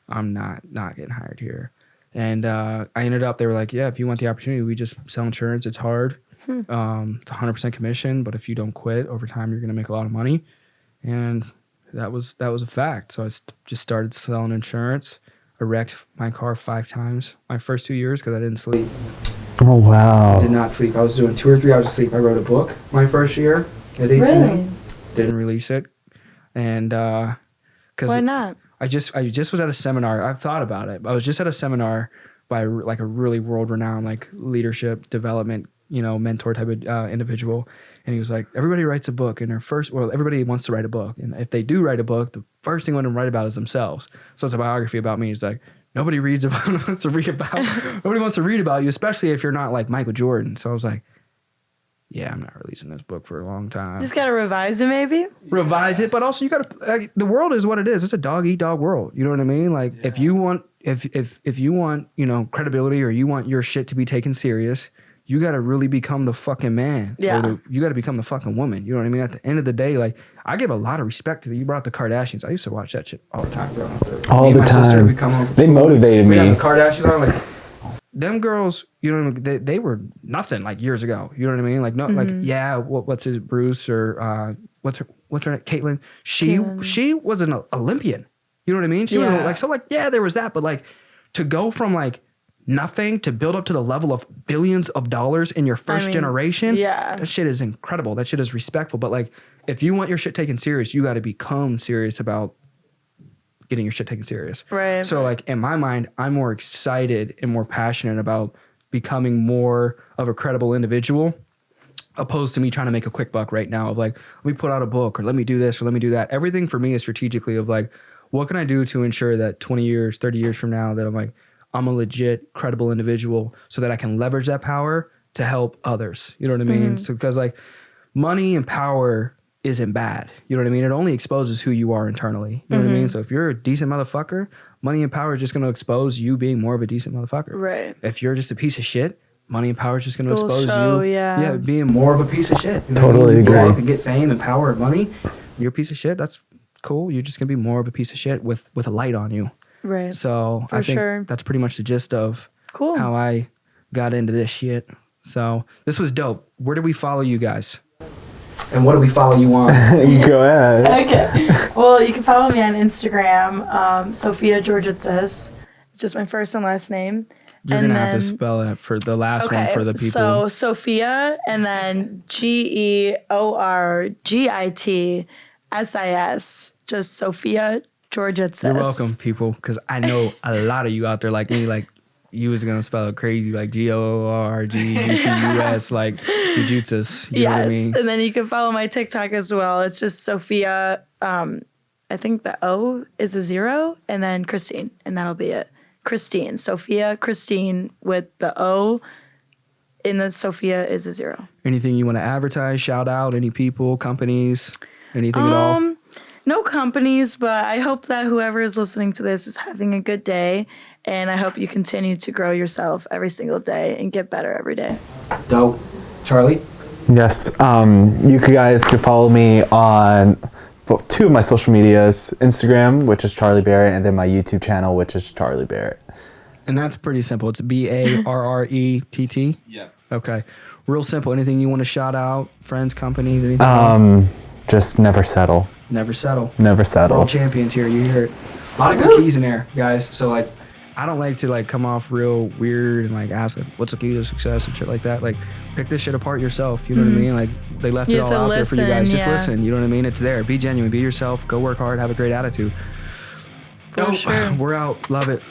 I'm not getting hired here. And I ended up, they were like, yeah, if you want the opportunity, we just sell insurance. It's hard. It's 100% commission, but if you don't quit over time, you're going to make a lot of money. And that was a fact. So I just started selling insurance. I wrecked my car 5 times my first 2 years because I didn't sleep. Oh, wow. Did not sleep. I was doing 2 or 3 hours of sleep. I wrote a book my first year at 18. Really? Didn't release it. And because why not? I just was at a seminar. I've thought about it. I was just at a seminar by like a really world-renowned like leadership development, mentor type of individual. And he was like, everybody writes a book and everybody wants to write a book. And if they do write a book, the first thing they want to write about is themselves. So it's a biography about me. He's like, nobody wants to read about you, especially if you're not like Michael Jordan. So I was like, yeah, I'm not releasing this book for a long time. Just got to revise it maybe? Revise it, but also you got to, the world is what it is. It's a dog eat dog world. You know what I mean? Like if you want, if you want, credibility or you want your shit to be taken serious, you got to really become the fucking man. Yeah. You got to become the fucking woman. You know what I mean? At the end of the day, like I give a lot of respect to you brought the Kardashians. I used to watch that shit all the time growing up. All the time. They motivated me. We had the Kardashians on like, them girls, they were nothing like years ago. You know what I mean? Like what's his Bruce or what's her Caitlyn? She was an Olympian. You know what I mean? She was there was that, but like to go from like nothing to build up to the level of billions of dollars in your first generation. Yeah, that shit is incredible. That shit is respectful. But like, if you want your shit taken serious, you got to become serious about getting your shit taken serious. Right. So like in my mind, I'm more excited and more passionate about becoming more of a credible individual opposed to me trying to make a quick buck right now of like, let me put out a book or let me do this or let me do that. Everything for me is strategically of like, what can I do to ensure that 20 years, 30 years from now that I'm a legit credible individual so that I can leverage that power to help others. You know what I mean? So because like money and power isn't bad. You know what I mean? It only exposes who you are internally. You know what I mean? So if you're a decent motherfucker, money and power is just going to expose you being more of a decent motherfucker. Right. If you're just a piece of shit, money and power is just going to expose you being more of a piece of shit. You know totally agree. If you get fame and power and money, you're a piece of shit. That's cool. You're just going to be more of a piece of shit with a light on you. Right. So I think that's pretty much the gist of how I got into this shit. So this was dope. Where do we follow you guys? And what do we follow you on? Go ahead. Okay. Well, you can follow me on Instagram, Sophia Georgitsis. Just my first and last name. You're going to have to spell it for the last one for the people. So Sophia and then Georgitsis. Just Sophia Georgitsis. You're welcome, people, because I know a lot of you out there like me, like you was going to spell it crazy, like Georgittus, like Georgitsis. You know what I mean? And then you can follow my TikTok as well. It's just Sophia, I think the O is a 0, and then Christine, and that'll be it. Christine, Sophia, Christine with the O, and then Sophia is a 0. Anything you want to advertise, shout out, any people, companies, anything at all? No companies, but I hope that whoever is listening to this is having a good day, and I hope you continue to grow yourself every single day and get better every day. Dope. Charlie? Yes. You guys can follow me on 2 of my social medias, Instagram, which is Charlie Barrett, and then my YouTube channel, which is Charlie Barrett. And that's pretty simple. It's Barrett. Yeah. Okay. Real simple. Anything you want to shout out? Friends, companies, anything? Just never settle. Never settle. Never settle. World champions here. You hear it. A lot of good keys in there, guys. So like, I don't like to like come off real weird and like ask like, what's the key to success and shit like that. Like, pick this shit apart yourself. You know what I mean? Like, they left it all out there for you guys. Just listen. You know what I mean? It's there. Be genuine. Be yourself. Go work hard. Have a great attitude. For sure. We're out. Love it.